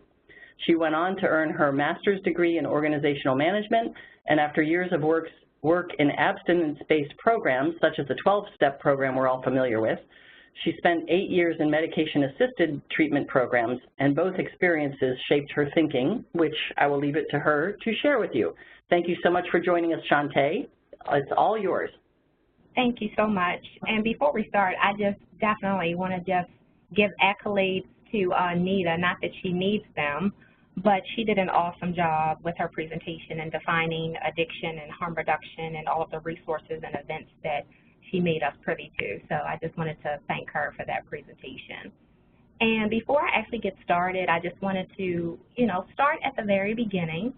She went on to earn her master's degree in organizational management, and after years of work in abstinence-based programs, such as the 12-step program we're all familiar with, she spent 8 years in medication-assisted treatment programs, and both experiences shaped her thinking, which I will leave it to her to share with you. Thank you so much for joining us, Shantae. It's all yours. Thank you so much. And before we start, I just definitely want to just give accolades to Nita, not that she needs them, but she did an awesome job with her presentation and defining addiction and harm reduction and all of the resources and events that she made us privy to. So I just wanted to thank her for that presentation. And before I actually get started, I just wanted to, start at the very beginning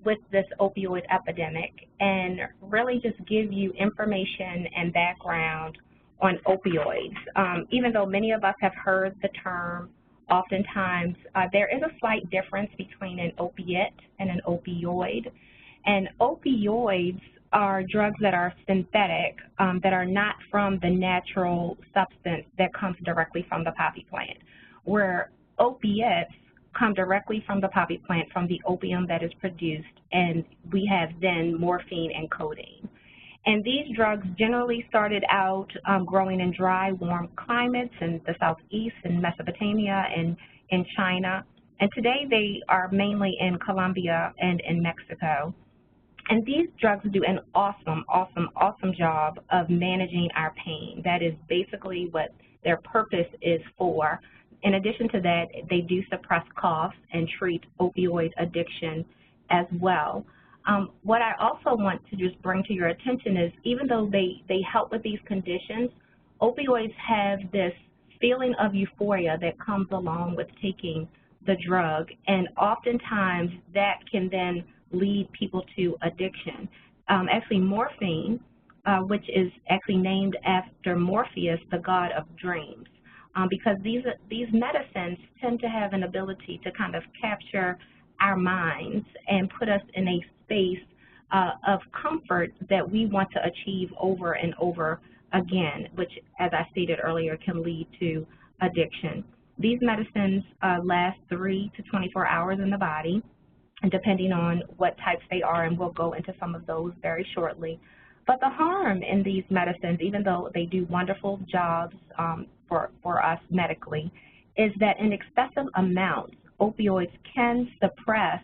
with this opioid epidemic and really just give you information and background on opioids. Even though many of us have heard the term, oftentimes there is a slight difference between an opiate and an opioid. And opioids are drugs that are synthetic, that are not from the natural substance that comes directly from the poppy plant, where opiates come directly from the poppy plant, from the opium that is produced, and we have then morphine and codeine. And these drugs generally started out growing in dry, warm climates in the southeast, in Mesopotamia, and in China. And today they are mainly in Colombia and in Mexico. And these drugs do an awesome job of managing our pain. That is basically what their purpose is for. In addition to that, they do suppress cough and treat opioid addiction as well. What I also want to just bring to your attention is, even though they help with these conditions, opioids have this feeling of euphoria that comes along with taking the drug, and oftentimes that can then lead people to addiction. Actually, morphine, which is actually named after Morpheus, the god of dreams, because these medicines tend to have an ability to kind of capture our minds and put us in a space of comfort that we want to achieve over and over again, which, as I stated earlier, can lead to addiction. These medicines last 3 to 24 hours in the body, and depending on what types they are, and we'll go into some of those very shortly. But the harm in these medicines, even though they do wonderful jobs for us medically, is that in excessive amounts, opioids can suppress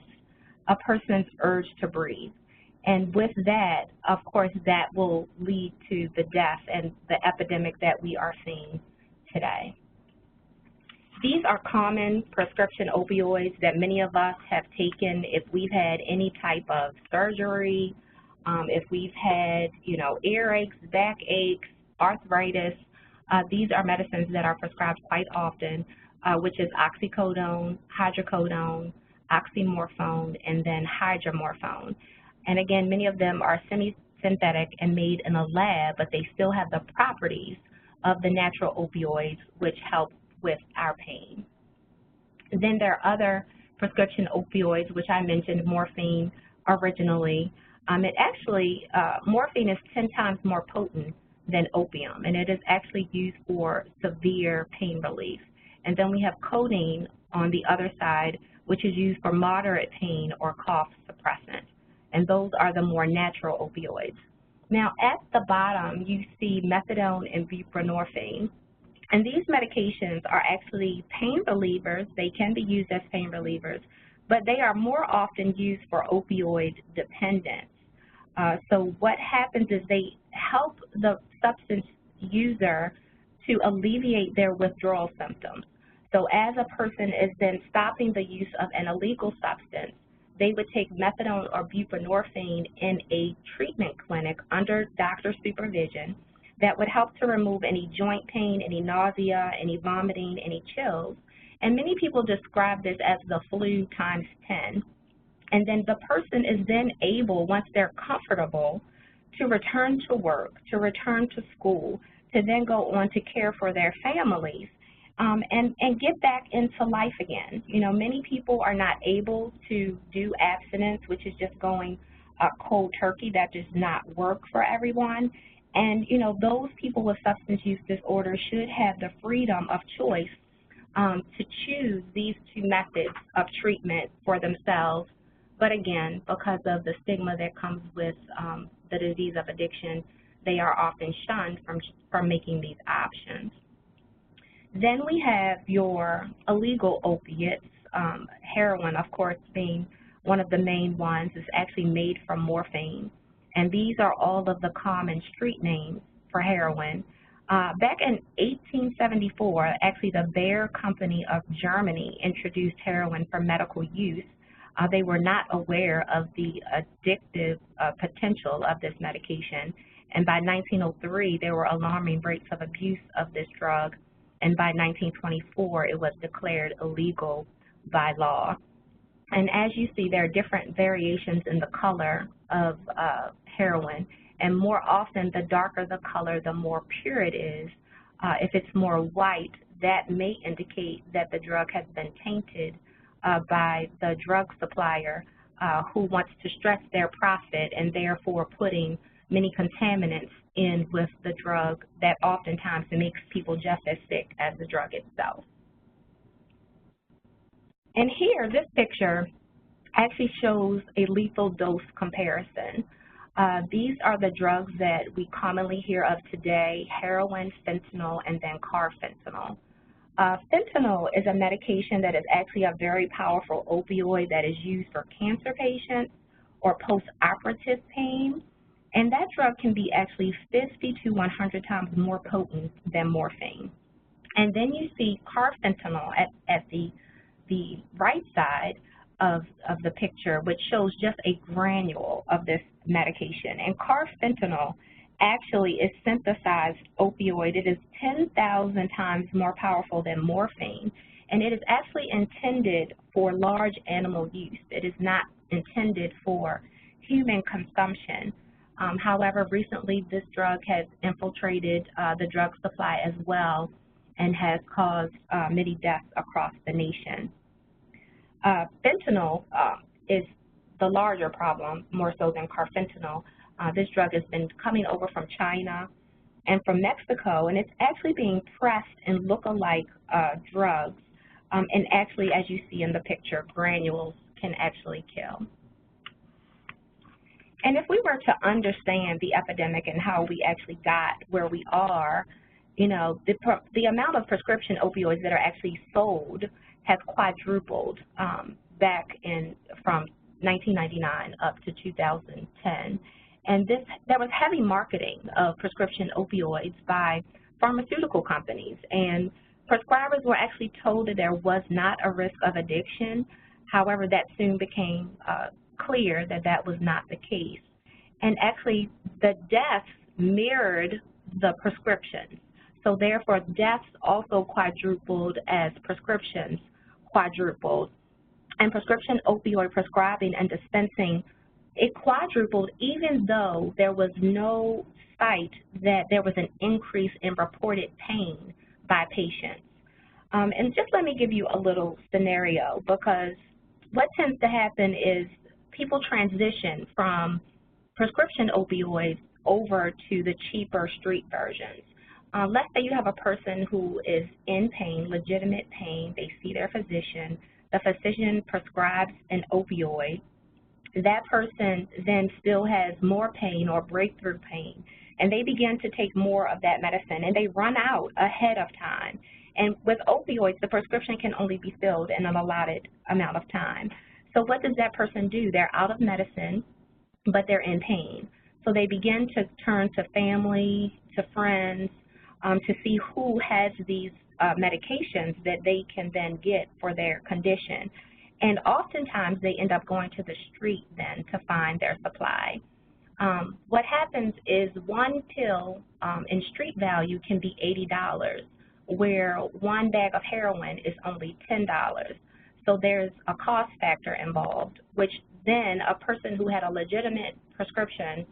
a person's urge to breathe. And with that, of course, that will lead to the death and the epidemic that we are seeing today. These are common prescription opioids that many of us have taken if we've had any type of surgery, if we've had, earaches, backaches, arthritis. These are medicines that are prescribed quite often, which is oxycodone, hydrocodone, oxymorphone, and then hydromorphone. And again, many of them are semi-synthetic and made in a lab, but they still have the properties of the natural opioids, which help with our pain. Then there are other prescription opioids, which I mentioned, morphine originally. Morphine is 10 times more potent than opium, and it is actually used for severe pain relief. And then we have codeine on the other side, which is used for moderate pain or cough suppressant. And those are the more natural opioids. Now, at the bottom, you see methadone and buprenorphine. And these medications are actually pain relievers. They can be used as pain relievers, but they are more often used for opioid dependence. So what happens is they help the substance user to alleviate their withdrawal symptoms. So as a person is then stopping the use of an illegal substance, they would take methadone or buprenorphine in a treatment clinic under doctor supervision that would help to remove any joint pain, any nausea, any vomiting, any chills. And many people describe this as the flu times 10. And then the person is then able, once they're comfortable, to return to work, to return to school, to then go on to care for their families, and get back into life again. You know, many people are not able to do abstinence, which is just going cold turkey. That does not work for everyone. And, you know, those people with substance use disorder should have the freedom of choice to choose these two methods of treatment for themselves. But again, because of the stigma that comes with the disease of addiction, they are often shunned from making these options. Then we have your illegal opiates, heroin, of course, being one of the main ones. Is actually made from morphine. And these are all of the common street names for heroin. Back in 1874, actually the Bayer Company of Germany introduced heroin for medical use. They were not aware of the addictive potential of this medication. And by 1903, there were alarming rates of abuse of this drug. And by 1924, it was declared illegal by law. And as you see, there are different variations in the color of heroin. And more often, the darker the color, the more pure it is. If it's more white, that may indicate that the drug has been tainted by the drug supplier who wants to stretch their profit and therefore putting many contaminants in with the drug that oftentimes makes people just as sick as the drug itself. And here, this picture actually shows a lethal dose comparison. These are the drugs that we commonly hear of today: heroin, fentanyl, and then carfentanil. Fentanyl is a medication that is actually a very powerful opioid that is used for cancer patients or post-operative pain. And that drug can be actually 50 to 100 times more potent than morphine. And then you see carfentanil at the right side of the picture, which shows just a granule of this medication. And carfentanil actually is synthesized opioid. It is 10,000 times more powerful than morphine, and it is actually intended for large animal use. It is not intended for human consumption. However, recently this drug has infiltrated the drug supply as well and has caused many deaths across the nation. Fentanyl is the larger problem, more so than carfentanil. This drug has been coming over from China and from Mexico, and it's actually being pressed in look-alike drugs. And actually, as you see in the picture, granules can actually kill. And if we were to understand the epidemic and how we actually got where we are, you know, the amount of prescription opioids that are actually sold has quadrupled back in from 1999 up to 2010. And there was heavy marketing of prescription opioids by pharmaceutical companies. And prescribers were actually told that there was not a risk of addiction. However, that soon became clear that that was not the case. And actually, the deaths mirrored the prescriptions. So therefore, deaths also quadrupled as prescriptions quadrupled. And prescription opioid prescribing and dispensing, it quadrupled even though there was no sight that there was an increase in reported pain by patients. And just let me give you a little scenario, because what tends to happen is people transition from prescription opioids over to the cheaper street versions. Let's say you have a person who is in pain, legitimate pain, they see their physician, the physician prescribes an opioid, that person then still has more pain or breakthrough pain, and they begin to take more of that medicine, and they run out ahead of time. And with opioids, the prescription can only be filled in an allotted amount of time. So what does that person do? They're out of medicine, but they're in pain. So they begin to turn to family, to friends, to see who has these medications that they can then get for their condition. And oftentimes they end up going to the street then to find their supply. What happens is one pill in street value can be $80, where one bag of heroin is only $10. So there's a cost factor involved, which then a person who had a legitimate prescription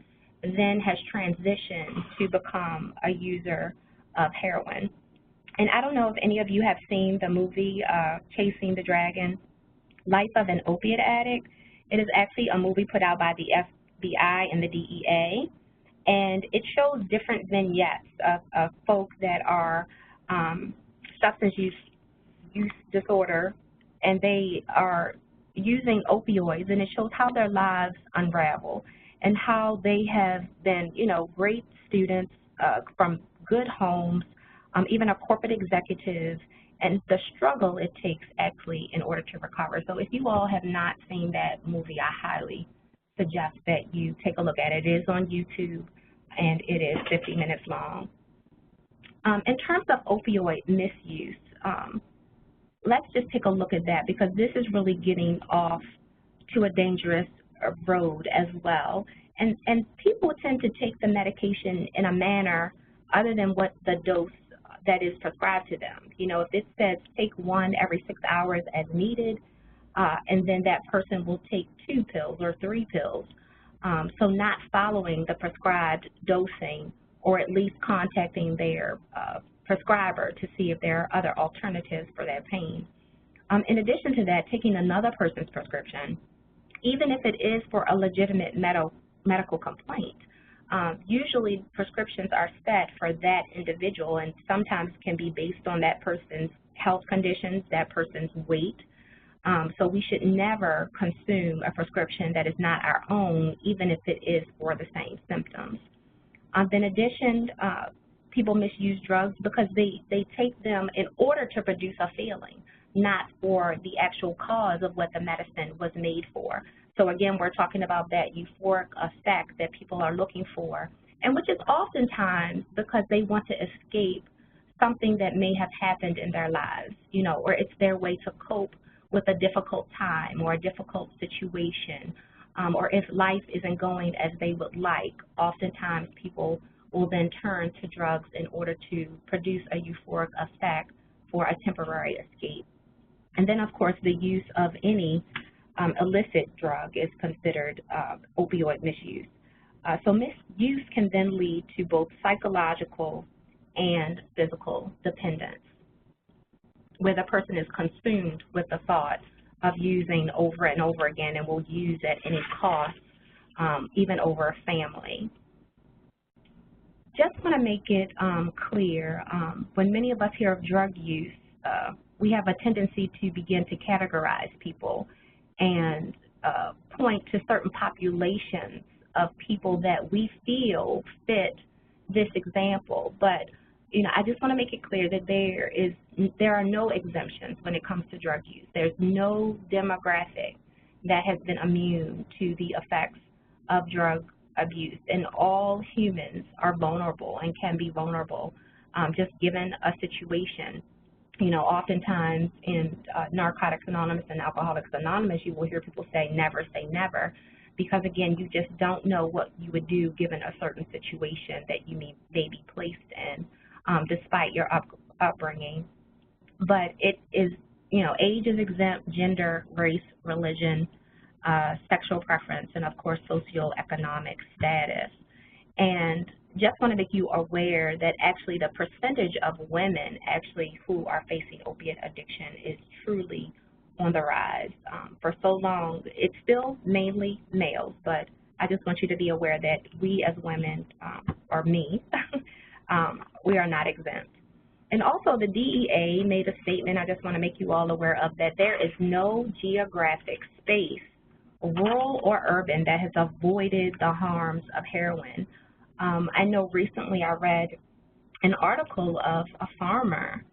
then has transitioned to become a user of heroin. And I don't know if any of you have seen the movie Chasing the Dragon, Life of an Opiate Addict. It is actually a movie put out by the FBI and the DEA, and it shows different vignettes of folks that are substance use disorder, and they are using opioids, and it shows how their lives unravel and how they have been, you know, great students from good homes, even a corporate executive, and the struggle it takes actually in order to recover. So if you all have not seen that movie, I highly suggest that you take a look at it. It is on YouTube, and it is 50 minutes long. In terms of opioid misuse, let's just take a look at that, because this is really getting off to a dangerous road as well. And people tend to take the medication in a manner other than what the dose that is prescribed to them. You know, if it says take one every 6 hours as needed, and then that person will take 2 pills or 3 pills. So not following the prescribed dosing, or at least contacting their prescriber to see if there are other alternatives for their pain. In addition to that, taking another person's prescription, even if it is for a legitimate medical complaint, usually prescriptions are set for that individual, and sometimes can be based on that person's health conditions, that person's weight. So we should never consume a prescription that is not our own, even if it is for the same symptoms. In addition, people misuse drugs because they take them in order to produce a feeling, not for the actual cause of what the medicine was made for. So again, we're talking about that euphoric effect that people are looking for, and which is oftentimes because they want to escape something that may have happened in their lives, you know, or it's their way to cope with a difficult time or a difficult situation, or if life isn't going as they would like. Oftentimes people will then turn to drugs in order to produce a euphoric effect for a temporary escape. And then, of course, the use of any illicit drug is considered opioid misuse. So misuse can then lead to both psychological and physical dependence, where the person is consumed with the thought of using over and over again and will use at any cost, even over a family. Just want to make it clear, when many of us hear of drug use, we have a tendency to begin to categorize people and point to certain populations of people that we feel fit this example. But you know, I just want to make it clear that there are no exemptions when it comes to drug use. There's no demographic that has been immune to the effects of drug abuse, and all humans are vulnerable and can be vulnerable just given a situation. You know, oftentimes in Narcotics Anonymous and Alcoholics Anonymous, you will hear people say never, because again, you just don't know what you would do given a certain situation that you may be placed in, despite your upbringing. But it is, you know, age is exempt, gender, race, religion, sexual preference, and of course socioeconomic status. And just want to make you aware that actually the percentage of women actually who are facing opiate addiction is truly on the rise. For so long, it's still mainly males, but I just want you to be aware that we as women, or me, we are not exempt. And also the DEA made a statement, I just want to make you all aware of, that there is no geographic space, rural or urban, that has avoided the harms of heroin. I know recently I read an article of a farmer,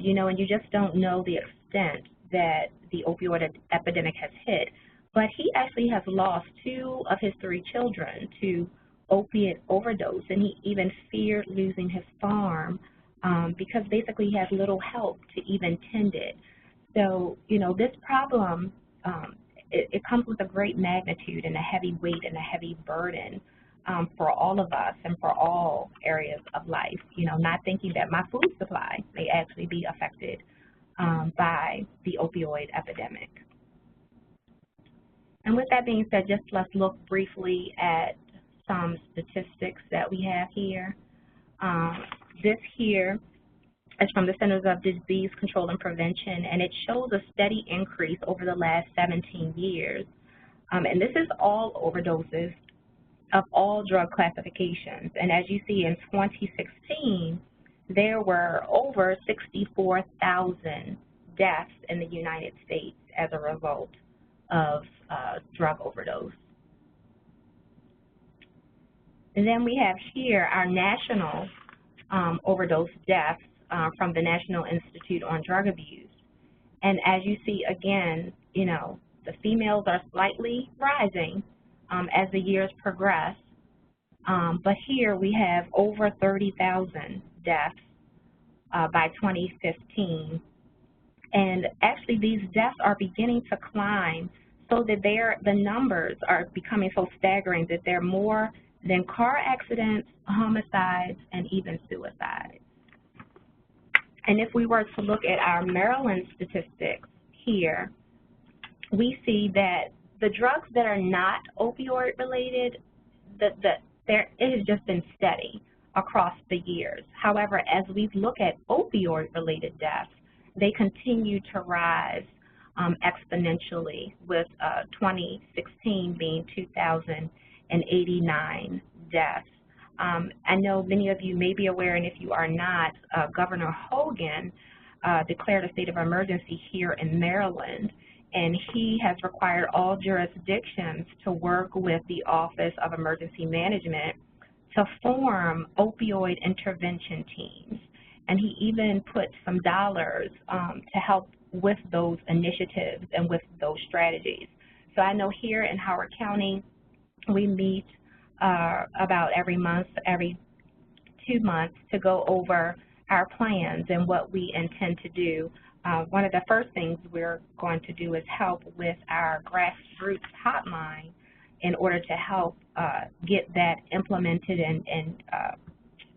you know, and you just don't know the extent that the opioid epidemic has hit, but he actually has lost 2 of his 3 children to opiate overdose, and he even feared losing his farm because basically he has little help to even tend it. So, you know, this problem, it comes with a great magnitude and a heavy weight and a heavy burden for all of us and for all areas of life, you know, not thinking that my food supply may actually be affected by the opioid epidemic. And with that being said, just let's look briefly at some statistics that we have here. This here is from the Centers of Disease Control and Prevention, and it shows a steady increase over the last 17 years. And this is all overdoses of all drug classifications. And as you see, in 2016, there were over 64,000 deaths in the United States as a result of drug overdose. And then we have here our national overdose deaths from the National Institute on Drug Abuse. And as you see, again, you know, the females are slightly rising as the years progress. But here we have over 30,000 deaths by 2015. And actually these deaths are beginning to climb so that the numbers are becoming so staggering that they're more than car accidents, homicides, and even suicides. And if we were to look at our Maryland statistics here, we see that the drugs that are not opioid related, it has just been steady across the years. However, as we look at opioid related deaths, they continue to rise exponentially, with 2016 being 2,089 deaths. I know many of you may be aware, and if you are not, Governor Hogan declared a state of emergency here in Maryland, and he has required all jurisdictions to work with the Office of Emergency Management to form opioid intervention teams. And he even put some dollars to help with those initiatives and with those strategies. So I know here in Howard County, we meet about every month, every 2 months, to go over our plans and what we intend to do. One of the first things we're going to do is help with our grassroots hotline in order to help get that implemented and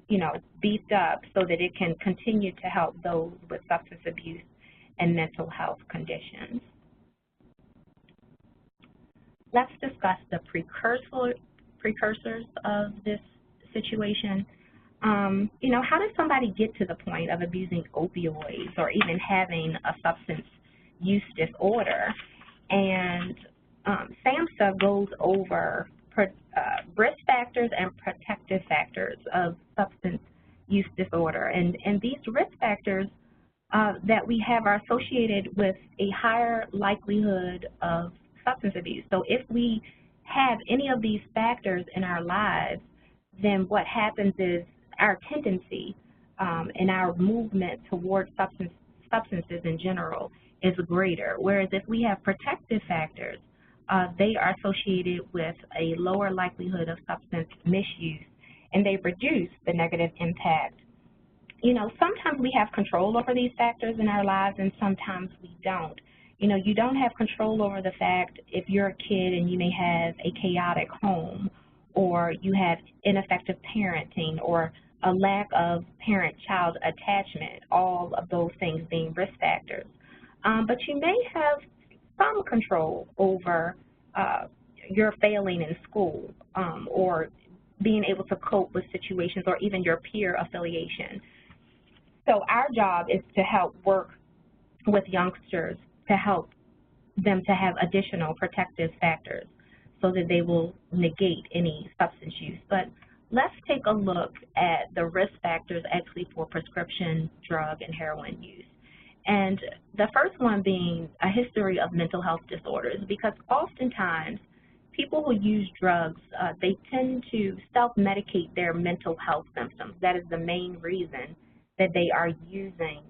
you know, beefed up so that it can continue to help those with substance abuse and mental health conditions. Let's discuss the precursors of this situation. You know, how does somebody get to the point of abusing opioids or even having a substance use disorder? And SAMHSA goes over risk factors and protective factors of substance use disorder. And these risk factors that we have are associated with a higher likelihood of substance abuse. So if we have any of these factors in our lives, then what happens is our tendency and our movement towards substances in general is greater. Whereas if we have protective factors, they are associated with a lower likelihood of substance misuse, and they reduce the negative impact. You know, sometimes we have control over these factors in our lives, and sometimes we don't. You know, you don't have control over the fact if you're a kid and you may have a chaotic home, or you have ineffective parenting, or a lack of parent-child attachment, all of those things being risk factors. But you may have some control over your failing in school, or being able to cope with situations, or even your peer affiliation. So our job is to help work with youngsters to help them to have additional protective factors so that they will negate any substance use. But let's take a look at the risk factors actually for prescription drug and heroin use. And the first one being a history of mental health disorders, because oftentimes people who use drugs, they tend to self-medicate their mental health symptoms. That is the main reason that they are using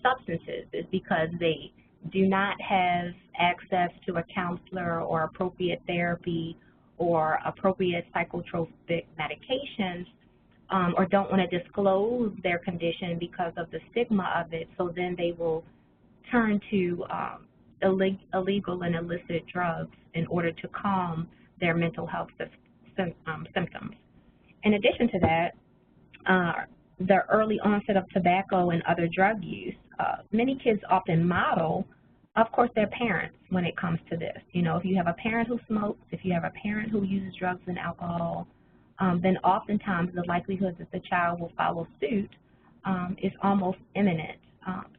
substances, is because they do not have access to a counselor or appropriate therapy or appropriate psychotropic medications, or don't want to disclose their condition because of the stigma of it, so then they will turn to illegal and illicit drugs in order to calm their mental health symptoms. In addition to that, the early onset of tobacco and other drug use, many kids often model, of course, their parents when it comes to this. You know, if you have a parent who smokes, if you have a parent who uses drugs and alcohol, then oftentimes the likelihood that the child will follow suit is almost imminent.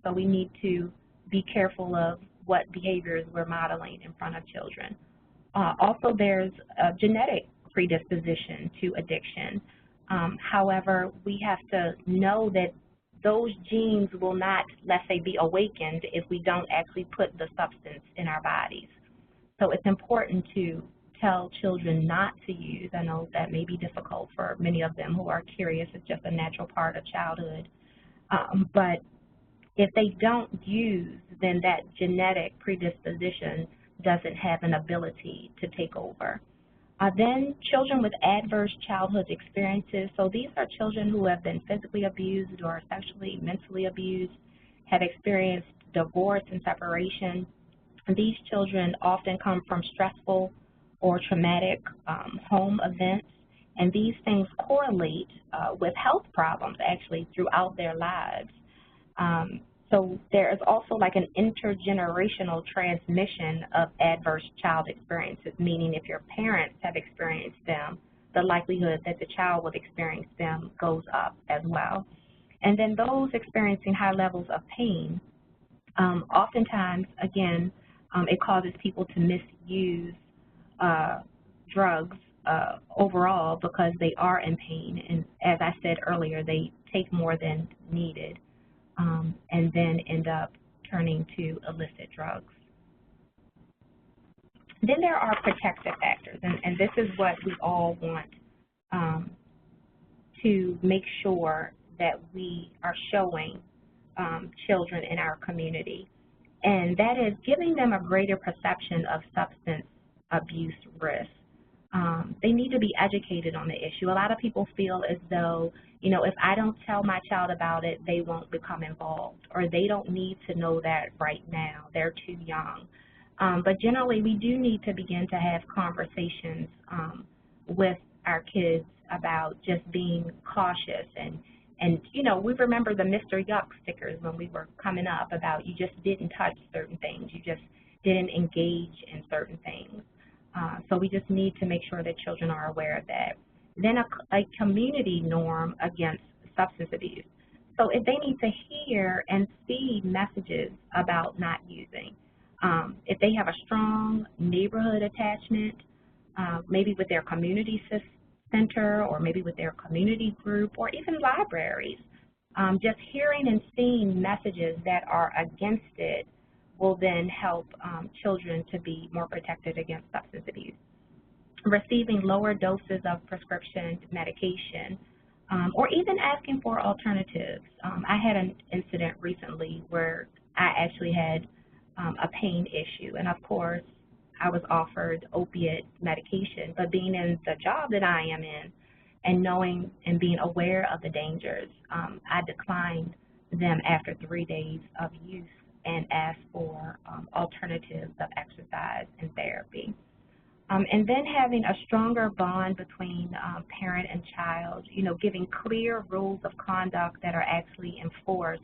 So we need to be careful of what behaviors we're modeling in front of children. Also, there's a genetic predisposition to addiction. However, we have to know that those genes will not, let's say, be awakened if we don't actually put the substance in our bodies. So it's important to tell children not to use. I know that may be difficult for many of them who are curious. It's just a natural part of childhood. But if they don't use, then that genetic predisposition doesn't have an ability to take over. Then children with adverse childhood experiences. So these are children who have been physically abused or sexually, mentally abused, have experienced divorce and separation. These children often come from stressful or traumatic home events, and these things correlate with health problems actually throughout their lives. So there is also like an intergenerational transmission of adverse child experiences, meaning if your parents have experienced them, the likelihood that the child will experience them goes up as well. And then those experiencing high levels of pain, oftentimes, again, it causes people to misuse drugs overall because they are in pain, and as I said earlier, they take more than needed. And then end up turning to illicit drugs. Then there are protective factors, and this is what we all want to make sure that we are showing children in our community, and that is giving them a greater perception of substance abuse risk. They need to be educated on the issue. A lot of people feel as though, you know, if I don't tell my child about it, they won't become involved, or they don't need to know that right now. They're too young. But generally, we do need to begin to have conversations with our kids about just being cautious. And you know, we remember the Mr. Yuck stickers when we were coming up about you just didn't touch certain things. You just didn't engage in certain things. So we just need to make sure that children are aware of that. Then a community norm against substance abuse. So if they need to hear and see messages about not using, if they have a strong neighborhood attachment, maybe with their community center or maybe with their community group or even libraries, just hearing and seeing messages that are against it will then help children to be more protected against substance abuse. Receiving lower doses of prescription medication, or even asking for alternatives. I had an incident recently where I actually had a pain issue, and of course I was offered opiate medication, but being in the job that I am in and knowing and being aware of the dangers, I declined them after 3 days of use and asked for alternatives of exercise and therapy. And then having a stronger bond between parent and child, you know, giving clear rules of conduct that are actually enforced,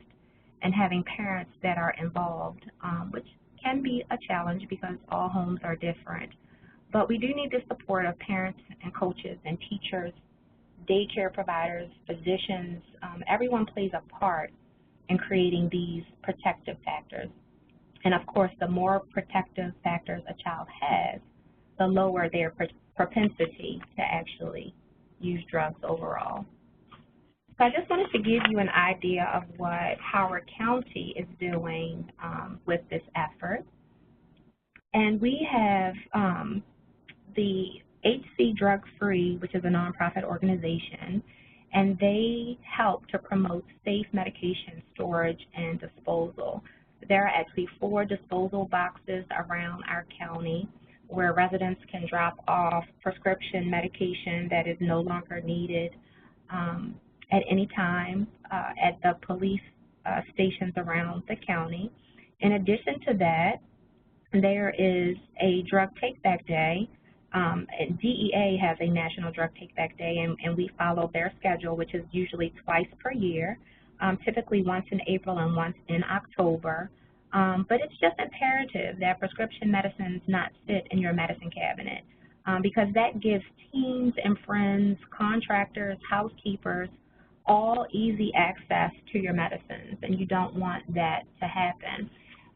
and having parents that are involved, which can be a challenge because all homes are different. But we do need the support of parents and coaches and teachers, daycare providers, physicians. Everyone plays a part in creating these protective factors. And of course, the more protective factors a child has, the lower their propensity to actually use drugs overall. So I just wanted to give you an idea of what Howard County is doing with this effort. And we have the HC Drug Free, which is a nonprofit organization, and they help to promote safe medication storage and disposal. There are actually 4 disposal boxes around our county where residents can drop off prescription medication that is no longer needed at any time at the police stations around the county. In addition to that, there is a drug take-back day. DEA has a National Drug Take-Back Day, and we follow their schedule, which is usually twice per year, typically once in April and once in October. But it's just imperative that prescription medicines not sit in your medicine cabinet because that gives teens and friends, contractors, housekeepers, all easy access to your medicines, and you don't want that to happen.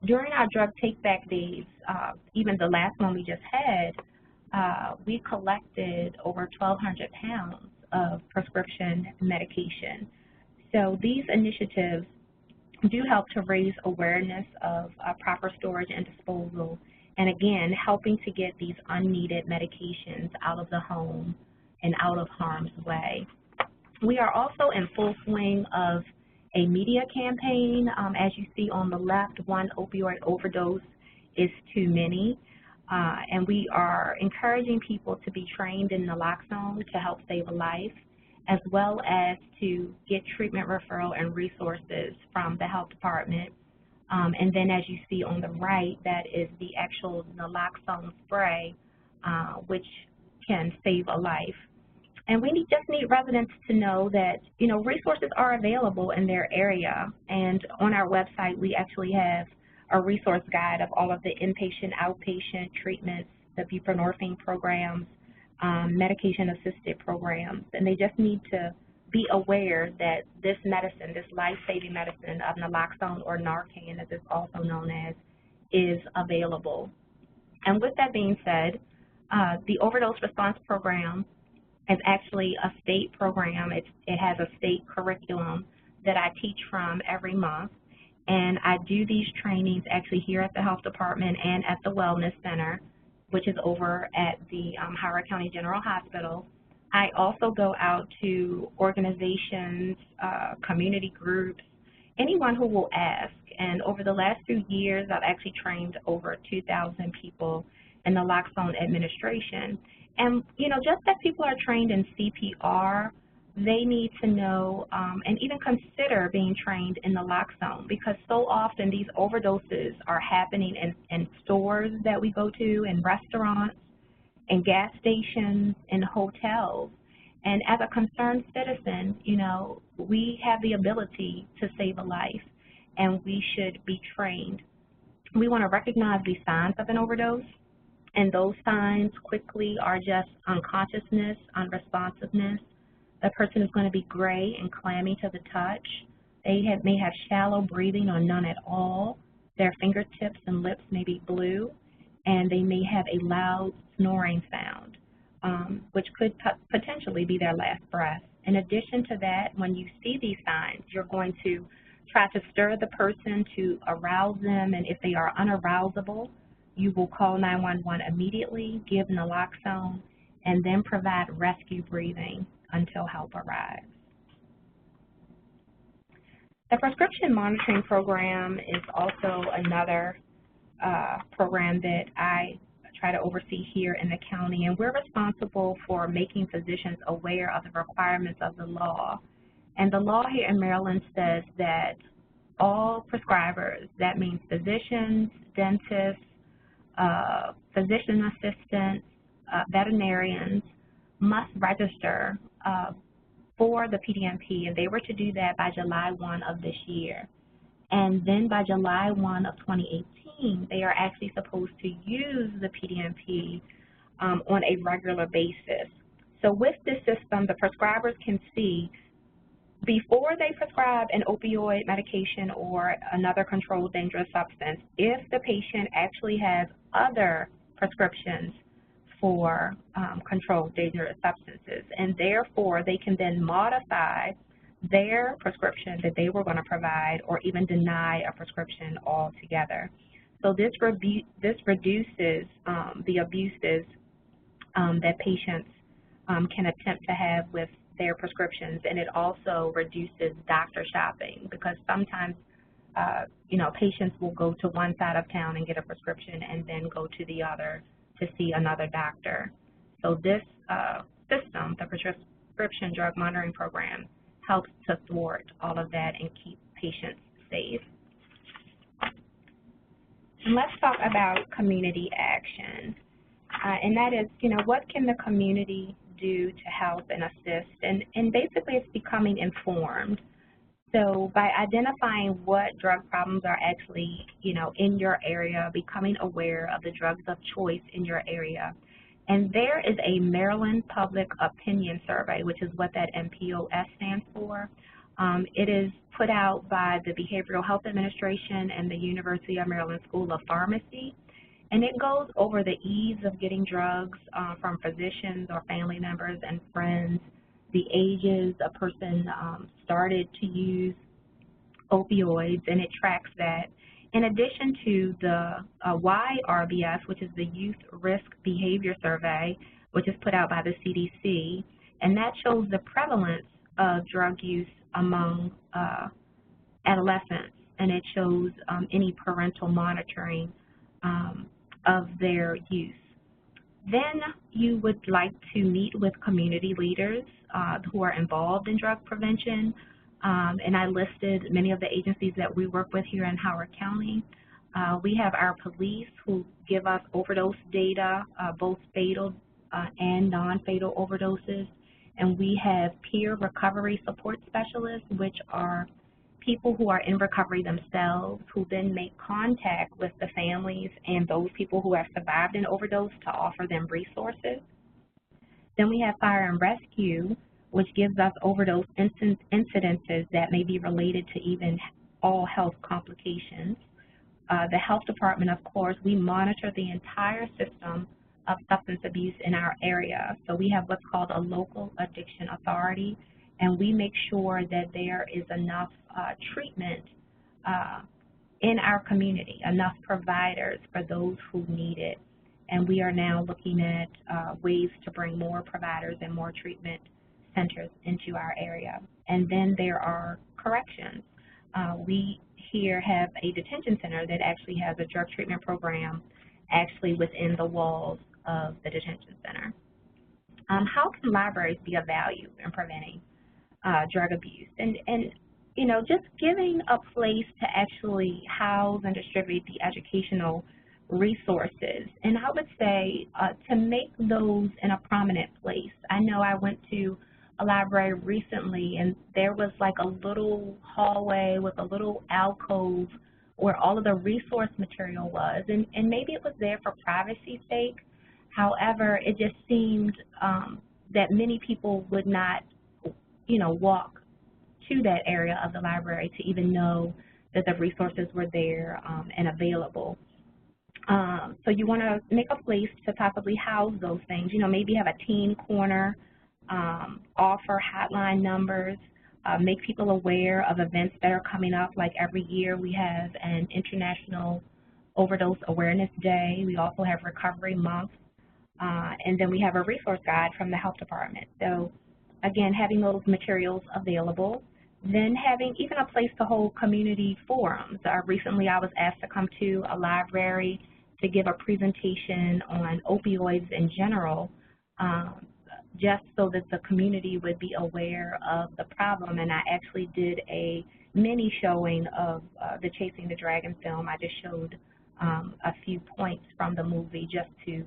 During our drug take-back days, even the last one we just had, we collected over 1,200 pounds of prescription medication. So these initiatives do help to raise awareness of proper storage and disposal, and again, helping to get these unneeded medications out of the home and out of harm's way. We are also in full swing of a media campaign. As you see on the left, one opioid overdose is too many. And we are encouraging people to be trained in naloxone to help save a life, as well as to get treatment referral and resources from the health department. And then as you see on the right, that is the actual naloxone spray, which can save a life. And we just need residents to know that, resources are available in their area. And on our website, we actually have a resource guide of all of the inpatient, outpatient treatments, the buprenorphine programs, medication-assisted programs. And they just need to be aware that this medicine, this life-saving medicine of naloxone or Narcan, as it's also known as, is available. And with that being said, the Overdose Response Program is actually a state program. It has a state curriculum that I teach from every month. And I do these trainings actually here at the Health Department and at the Wellness Center, which is over at the Howard County General Hospital. I also go out to organizations, community groups, anyone who will ask. And over the last few years, I've actually trained over 2,000 people in naloxone administration. And, just as people are trained in CPR, they need to know and even consider being trained in naloxone, because so often these overdoses are happening in stores that we go to, in restaurants, in gas stations, in hotels. And as a concerned citizen, we have the ability to save a life, and we should be trained. We want to recognize the signs of an overdose. And those signs quickly are just unconsciousness, unresponsiveness. The person is going to be gray and clammy to the touch. They may have shallow breathing or none at all. Their fingertips and lips may be blue, and they may have a loud snoring sound, which could potentially be their last breath. In addition to that, when you see these signs, you're going to try to stir the person to arouse them, and if they are unarousable, you will call 911 immediately, give naloxone, and then provide rescue breathing until help arrives. The prescription monitoring program is also another program that I try to oversee here in the county, and we're responsible for making physicians aware of the requirements of the law. And the law here in Maryland says that all prescribers, that means physicians, dentists, physician assistants, veterinarians, must register for the PDMP, and they were to do that by July 1 of this year. And then by July 1 of 2018, they are actually supposed to use the PDMP on a regular basis. So with this system, the prescribers can see before they prescribe an opioid medication or another controlled dangerous substance, if the patient actually has other prescriptions for controlled dangerous substances, and therefore they can then modify their prescription that they were going to provide or even deny a prescription altogether. So this reduces the abuses that patients can attempt to have with their prescriptions, and it also reduces doctor shopping, because sometimes patients will go to one side of town and get a prescription and then go to the other to see another doctor. So this system, the Prescription Drug Monitoring Program, helps to thwart all of that and keep patients safe. And let's talk about community action. And that is, what can the community do to help and assist? And basically it's becoming informed. So by identifying what drug problems are actually, in your area, becoming aware of the drugs of choice in your area. And there is a Maryland Public Opinion Survey, which is what that MPOS stands for. It is put out by the Behavioral Health Administration and the University of Maryland School of Pharmacy. And it goes over the ease of getting drugs from physicians or family members and friends, the ages a person started to use opioids, and it tracks that. In addition to the YRBS, which is the Youth Risk Behavior Survey, which is put out by the CDC, and that shows the prevalence of drug use among adolescents, and it shows any parental monitoring of their use. Then you would like to meet with community leaders who are involved in drug prevention, and I listed many of the agencies that we work with here in Howard County. We have our police who give us overdose data, both fatal and non-fatal overdoses, and we have peer recovery support specialists, which are people who are in recovery themselves, who then make contact with the families and those people who have survived an overdose to offer them resources. Then we have fire and rescue, which gives us overdose incidences that may be related to even all health complications. The health department, of course, we monitor the entire system of substance abuse in our area. So we have what's called a local addiction authority, and we make sure that there is enough treatment in our community, enough providers for those who need it. And we are now looking at ways to bring more providers and more treatment centers into our area. And then there are corrections. We here have a detention center that actually has a drug treatment program actually within the walls of the detention center. How can libraries be of value in preventing drug abuse? And just giving a place to actually house and distribute the educational resources. And I would say to make those in a prominent place. I know I went to a library recently, and there was like a little hallway with a little alcove where all of the resource material was, and maybe it was there for privacy's sake. However, it just seemed that many people would not, walk to that area of the library to even know that the resources were there and available. So you want to make a place to possibly house those things. Maybe have a teen corner, offer hotline numbers, make people aware of events that are coming up. Like every year we have an International Overdose Awareness Day. We also have Recovery Month. And then we have a resource guide from the health department. So again, having those materials available. Then having even a place to hold community forums. Recently I was asked to come to a library to give a presentation on opioids in general, just so that the community would be aware of the problem. And I actually did a mini showing of the Chasing the Dragon film. I just showed a few points from the movie just to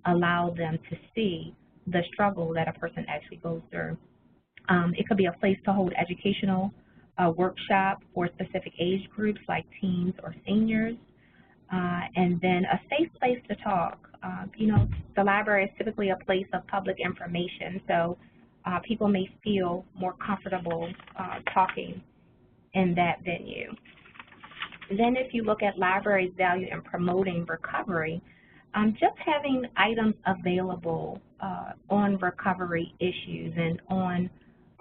allow them to see the struggle that a person actually goes through. It could be a place to hold educational workshop for specific age groups like teens or seniors, and then a safe place to talk. The library is typically a place of public information, so people may feel more comfortable talking in that venue. Then if you look at libraries' value in promoting recovery, just having items available on recovery issues and on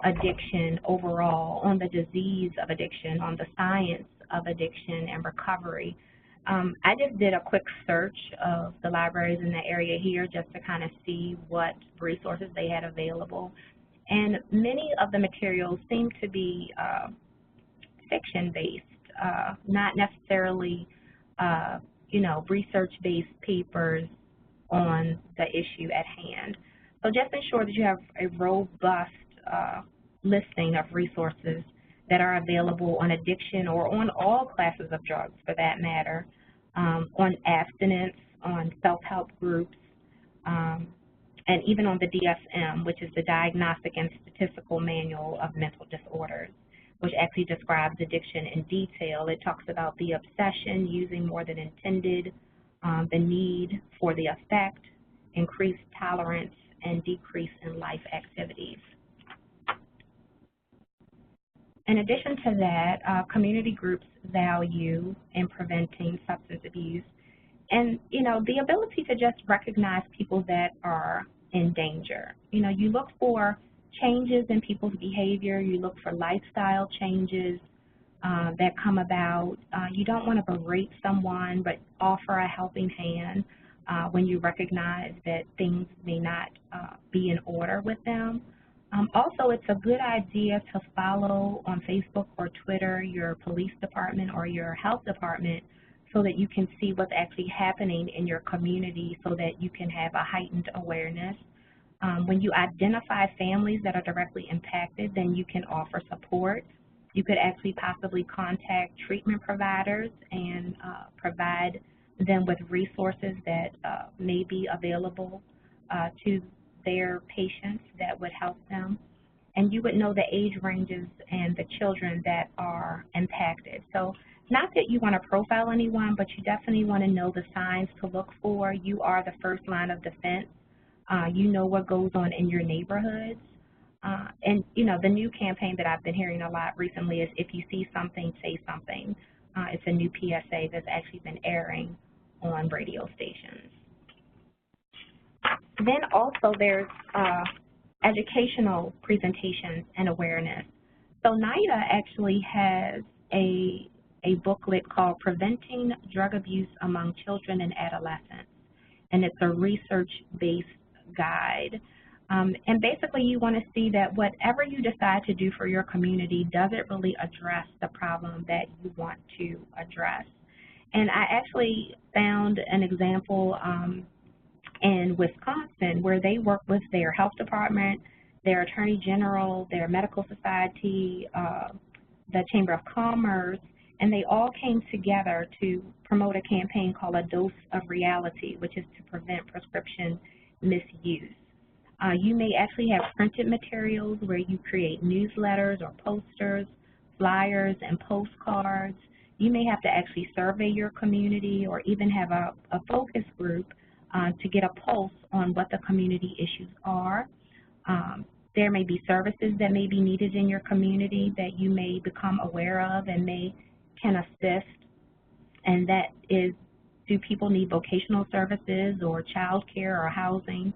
addiction overall, on the disease of addiction, on the science of addiction and recovery. I just did a quick search of the libraries in the area here just to kind of see what resources they had available. And many of the materials seem to be fiction-based, not necessarily, you know, research-based papers on the issue at hand. So just ensure that you have a robust listing of resources that are available on addiction or on all classes of drugs for that matter, on abstinence, on self-help groups, and even on the DSM, which is the Diagnostic and Statistical Manual of Mental Disorders, which actually describes addiction in detail. It talks about the obsession, using more than intended, the need for the effect, increased tolerance, and decrease in life activities. In addition to that, community groups value in preventing substance abuse and, you know, the ability to just recognize people that are in danger. You know, you look for changes in people's behavior, you look for lifestyle changes that come about. You don't want to berate someone, but offer a helping hand when you recognize that things may not be in order with them. Also, it's a good idea to follow on Facebook or Twitter your police department or your health department so that you can see what's actually happening in your community so that you can have a heightened awareness. When you identify families that are directly impacted, then you can offer support. You could actually possibly contact treatment providers and provide them with resources that may be available to their patients that would help them. And you would know the age ranges and the children that are impacted. So not that you want to profile anyone, but you definitely want to know the signs to look for. You are the first line of defense. You know what goes on in your neighborhoods. And, you know, the new campaign that I've been hearing a lot recently is if you see something, say something. It's a new PSA that's actually been airing on radio stations. Then also there's educational presentations and awareness. So Nita actually has a booklet called Preventing Drug Abuse Among Children and Adolescents, and it's a research-based guide. And basically you want to see that whatever you decide to do for your community, does it really address the problem that you want to address? And I actually found an example in Wisconsin where they work with their health department, their attorney general, their medical society, the Chamber of Commerce, and they all came together to promote a campaign called A Dose of Reality, which is to prevent prescription misuse. You may actually have printed materials where you create newsletters or posters, flyers, and postcards. You may have to actually survey your community or even have a focus group to get a pulse on what the community issues are. There may be services that may be needed in your community that you may become aware of and can assist, and that is, do people need vocational services or child care or housing?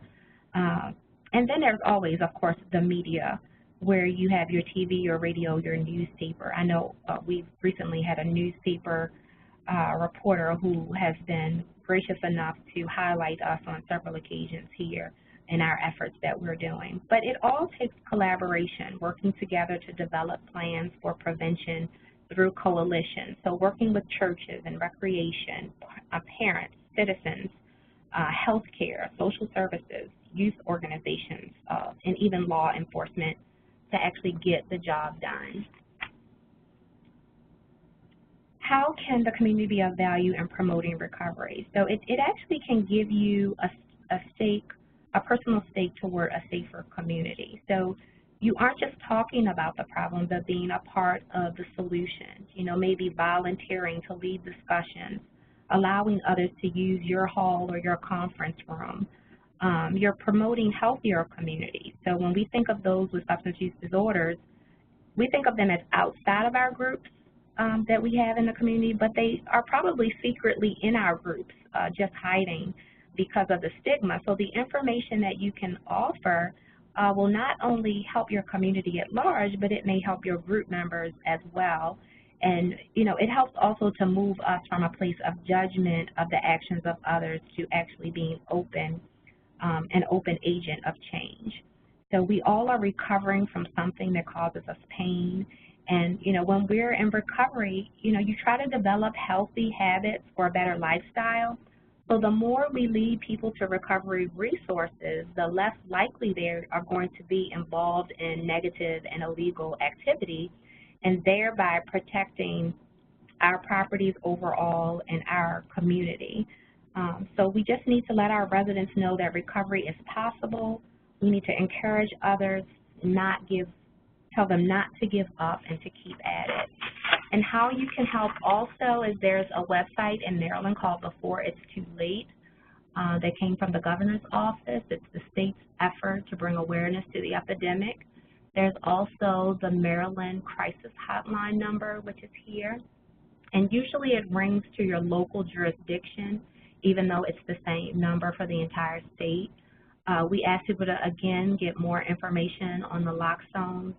And then there's always, of course, the media, where you have your TV, your radio, your newspaper. I know we've recently had a newspaper reporter who has been gracious enough to highlight us on several occasions here in our efforts that we're doing. But it all takes collaboration, working together to develop plans for prevention through coalition. So working with churches and recreation, parents, citizens, healthcare, social services, youth organizations, and even law enforcement to actually get the job done. How can the community be of value in promoting recovery? So it actually can give you a personal stake toward a safer community. So you aren't just talking about the problem, but being a part of the solution. You know, maybe volunteering to lead discussions, allowing others to use your hall or your conference room. You're promoting healthier communities. So when we think of those with substance use disorders, we think of them as outside of our groups that we have in the community, but they are probably secretly in our groups, just hiding. because of the stigma. So the information that you can offer will not only help your community at large, but it may help your group members as well. And, you know, it helps also to move us from a place of judgment of the actions of others to actually being open, an open agent of change. So we all are recovering from something that causes us pain. And, you know, when we're in recovery, you know, you try to develop healthy habits for a better lifestyle. So the more we lead people to recovery resources, the less likely they are going to be involved in negative and illegal activity, and thereby protecting our properties overall and our community. So we just need to let our residents know that recovery is possible. We need to encourage others, tell them not to give up and to keep at it. And how you can help also is there's a website in Maryland called Before It's Too Late that came from the governor's office. It's the state's effort to bring awareness to the epidemic. There's also the Maryland Crisis Hotline number, which is here. And usually it rings to your local jurisdiction, even though it's the same number for the entire state. We ask people to, again, get more information on the Naloxone,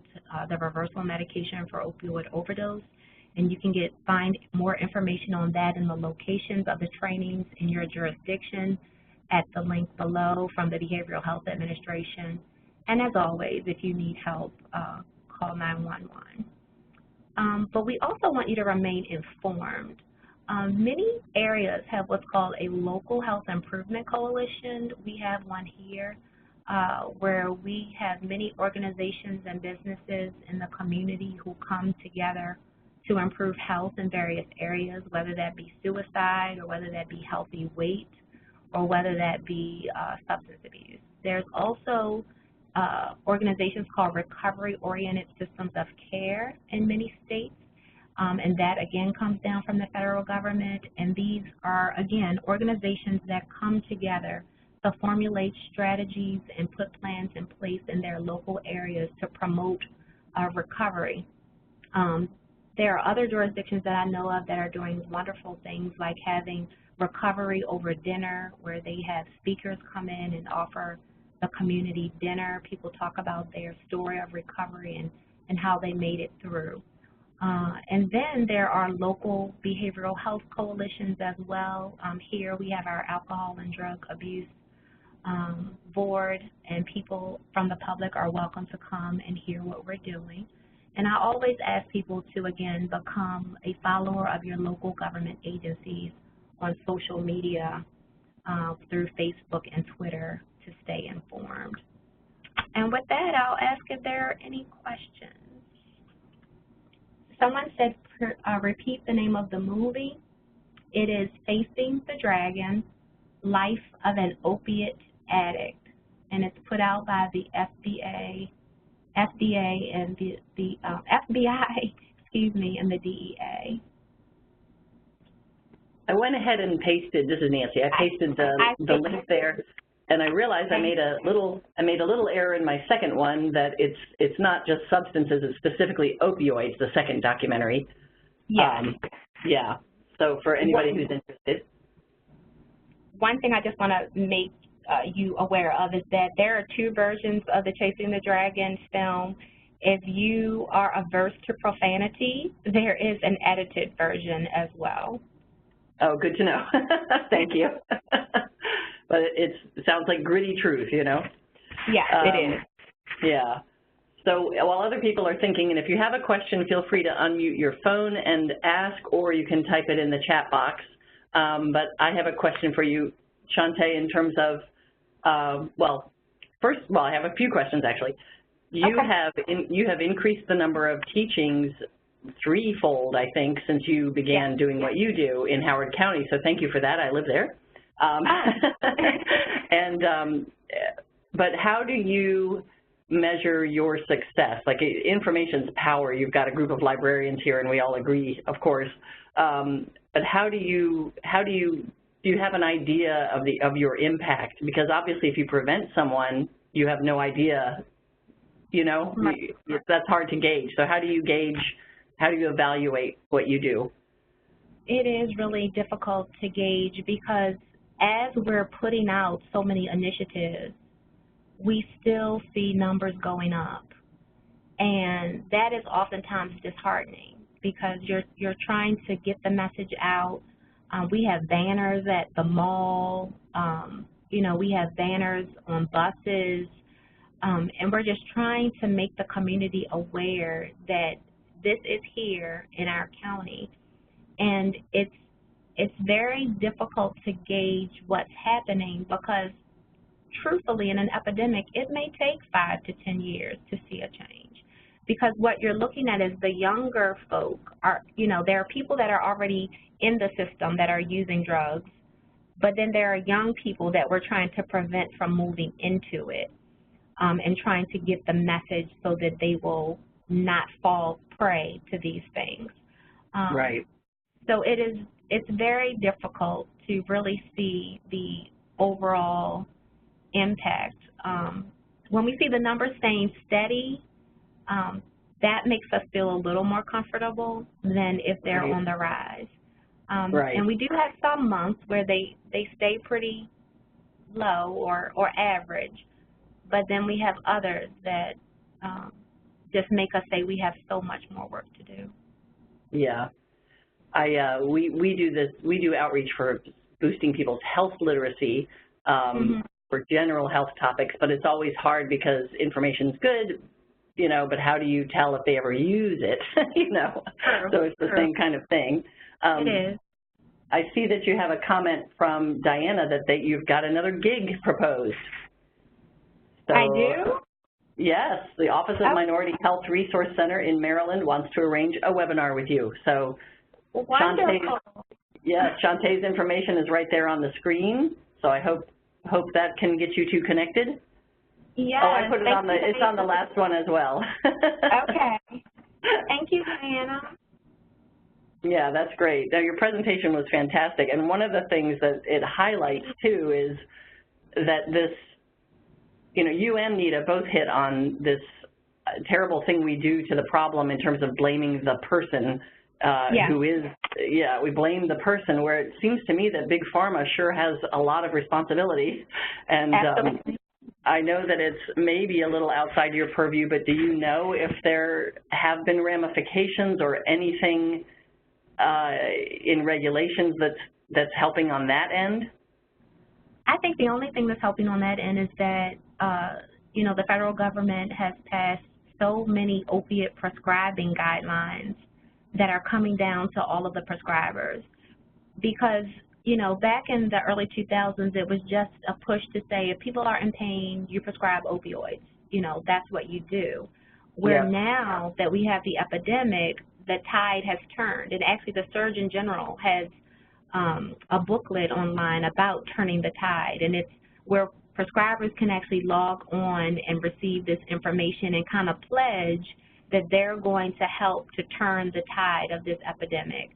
the reversal medication for opioid overdose. And you can find more information on that in the locations of the trainings in your jurisdiction at the link below from the Behavioral Health Administration. And as always, if you need help, call 911. But we also want you to remain informed. Many areas have what's called a local health improvement coalition. We have one here where we have many organizations and businesses in the community who come together to improve health in various areas, whether that be suicide or whether that be healthy weight or whether that be substance abuse. There's also organizations called recovery-oriented systems of care in many states, and that again comes down from the federal government. And these are, again, organizations that come together to formulate strategies and put plans in place in their local areas to promote recovery. There are other jurisdictions that I know of that are doing wonderful things, like having recovery over dinner, where they have speakers come in and offer the community dinner. People talk about their story of recovery and how they made it through. And then there are local behavioral health coalitions as well. Here we have our alcohol and drug abuse board, and people from the public are welcome to come and hear what we're doing. And I always ask people to, again, become a follower of your local government agencies on social media through Facebook and Twitter to stay informed. And with that, I'll ask if there are any questions. Someone said, repeat the name of the movie. It is Facing the Dragon, Life of an Opiate Addict, and it's put out by the FDA and the FBI, excuse me, and the DEA. I went ahead and pasted. This is Nancy. I pasted the link there, and I realized I made a little error in my second one, that it's not just substances; it's specifically opioids. The second documentary. Yeah. Yeah. So for anybody who's interested. One thing I just want to make you aware of is that there are two versions of the Chasing the Dragon film. If you are averse to profanity, there is an edited version as well. Oh, good to know. Thank you. But it sounds like gritty truth, you know? Yeah, it is. Yeah. So while other people are thinking, and if you have a question, feel free to unmute your phone and ask, or you can type it in the chat box. But I have a question for you, Shante, in terms of, I have a few questions actually. You have increased the number of teachings threefold, I think, since you began doing what you do in Howard County. So thank you for that. I live there. But how do you measure your success? Like, information's power. You've got a group of librarians here, and we all agree, of course. But how do you have an idea of your impact? Because obviously, if you prevent someone, you have no idea. You know, that's hard to gauge. So how do you evaluate what you do? It is really difficult to gauge because as we're putting out so many initiatives, we still see numbers going up. And that is oftentimes disheartening because you're trying to get the message out. We have banners at the mall, you know, we have banners on buses, and we're just trying to make the community aware that this is here in our county. And it's very difficult to gauge what's happening because truthfully in an epidemic, it may take 5 to 10 years to see a change. Because what you're looking at is the younger folk are, you know, there are people that are already in the system that are using drugs, but then there are young people that we're trying to prevent from moving into it and trying to get the message so that they will not fall prey to these things. Right. So it's very difficult to really see the overall impact. When we see the numbers staying steady, that makes us feel a little more comfortable than if they're on the rise. And we do have some months where they stay pretty low or average, but then we have others that just make us say we have so much more work to do. Yeah. We do outreach for boosting people's health literacy for general health topics, but it's always hard because information's good, you know, but how do you tell if they ever use it, you know? So it's the same kind of thing. It is. I see that you have a comment from Diana that you've got another gig proposed. So, I do? Yes, the Office of Minority Health Resource Center in Maryland wants to arrange a webinar with you. So Shantae's information is right there on the screen, so I hope that can get you two connected. Yes. Oh, I put it on it's on the last one as well. Okay. Thank you, Diana. Yeah, that's great. Now, your presentation was fantastic, and one of the things that it highlights, too, is that this, you know, you and Nita both hit on this terrible thing we do to the problem in terms of blaming the person who is, we blame the person, where it seems to me that Big Pharma sure has a lot of responsibility. And I know that it's maybe a little outside your purview, but do you know if there have been ramifications or anything in regulations that's helping on that end? I think the only thing that's helping on that end is that, you know, the federal government has passed so many opiate prescribing guidelines that are coming down to all of the prescribers. Because, you know, back in the early 2000s, it was just a push to say if people are in pain, you prescribe opioids. You know, that's what you do. Where now that we have the epidemic, the tide has turned. And actually the Surgeon General has a booklet online about turning the tide. And it's where prescribers can actually log on and receive this information and kind of pledge that they're going to help to turn the tide of this epidemic,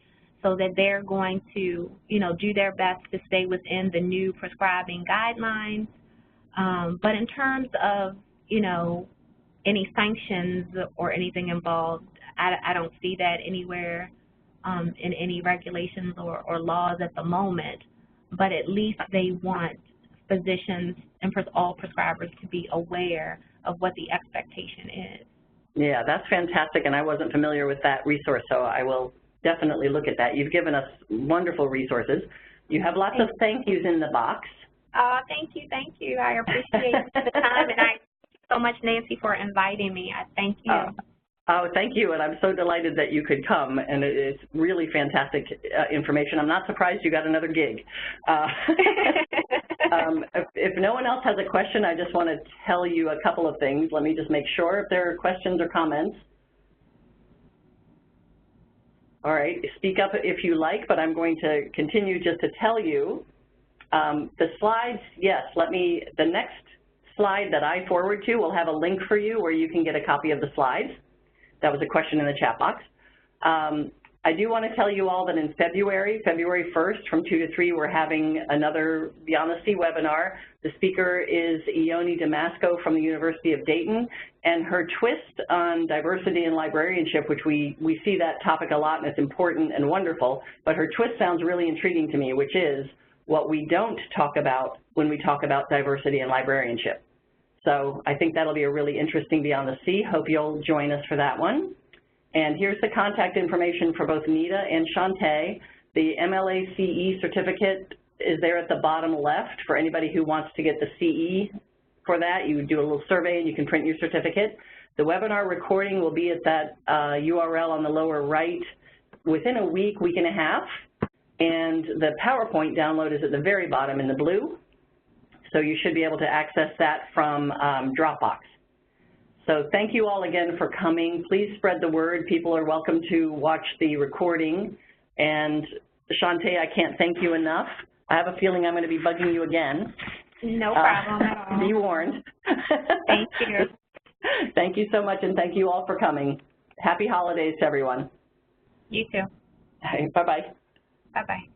so that they're going to, you know, do their best to stay within the new prescribing guidelines. But in terms of, you know, any sanctions or anything involved, I don't see that anywhere in any regulations or laws at the moment. But at least they want physicians and all prescribers to be aware of what the expectation is. Yeah, that's fantastic, and I wasn't familiar with that resource, so I will definitely look at that. You've given us wonderful resources. You have lots of thank yous in the box. Thank you. I appreciate the time, and I thank you so much, Nancy, for inviting me. I thank you. Oh, thank you, and I'm so delighted that you could come, and it's really fantastic information. I'm not surprised you got another gig. If no one else has a question, I just want to tell you a couple of things. Let me just make sure if there are questions or comments. All right, speak up if you like, but I'm going to continue just to tell you. The slides, yes, the next slide that I forward to will have a link for you where you can get a copy of the slides. That was a question in the chat box. I do want to tell you all that in February 1st from 2 to 3, we're having another Beyond the Sea webinar. The speaker is Ione Damasco from the University of Dayton, and her twist on diversity and librarianship, which we see that topic a lot and it's important and wonderful, but her twist sounds really intriguing to me, which is what we don't talk about when we talk about diversity and librarianship. So I think that'll be a really interesting Beyond the Sea. Hope you'll join us for that one. And here's the contact information for both Nita and Shantae. The MLA-CE certificate is there at the bottom left for anybody who wants to get the CE for that. You do a little survey and you can print your certificate. The webinar recording will be at that URL on the lower right within a week, week and a half. And the PowerPoint download is at the very bottom in the blue. So you should be able to access that from Dropbox. So thank you all again for coming. Please spread the word. People are welcome to watch the recording. And Shantae, I can't thank you enough. I have a feeling I'm going to be bugging you again. No problem at all. Be warned. Thank you. Thank you so much, and thank you all for coming. Happy holidays to everyone. You too. Bye-bye. Bye-bye.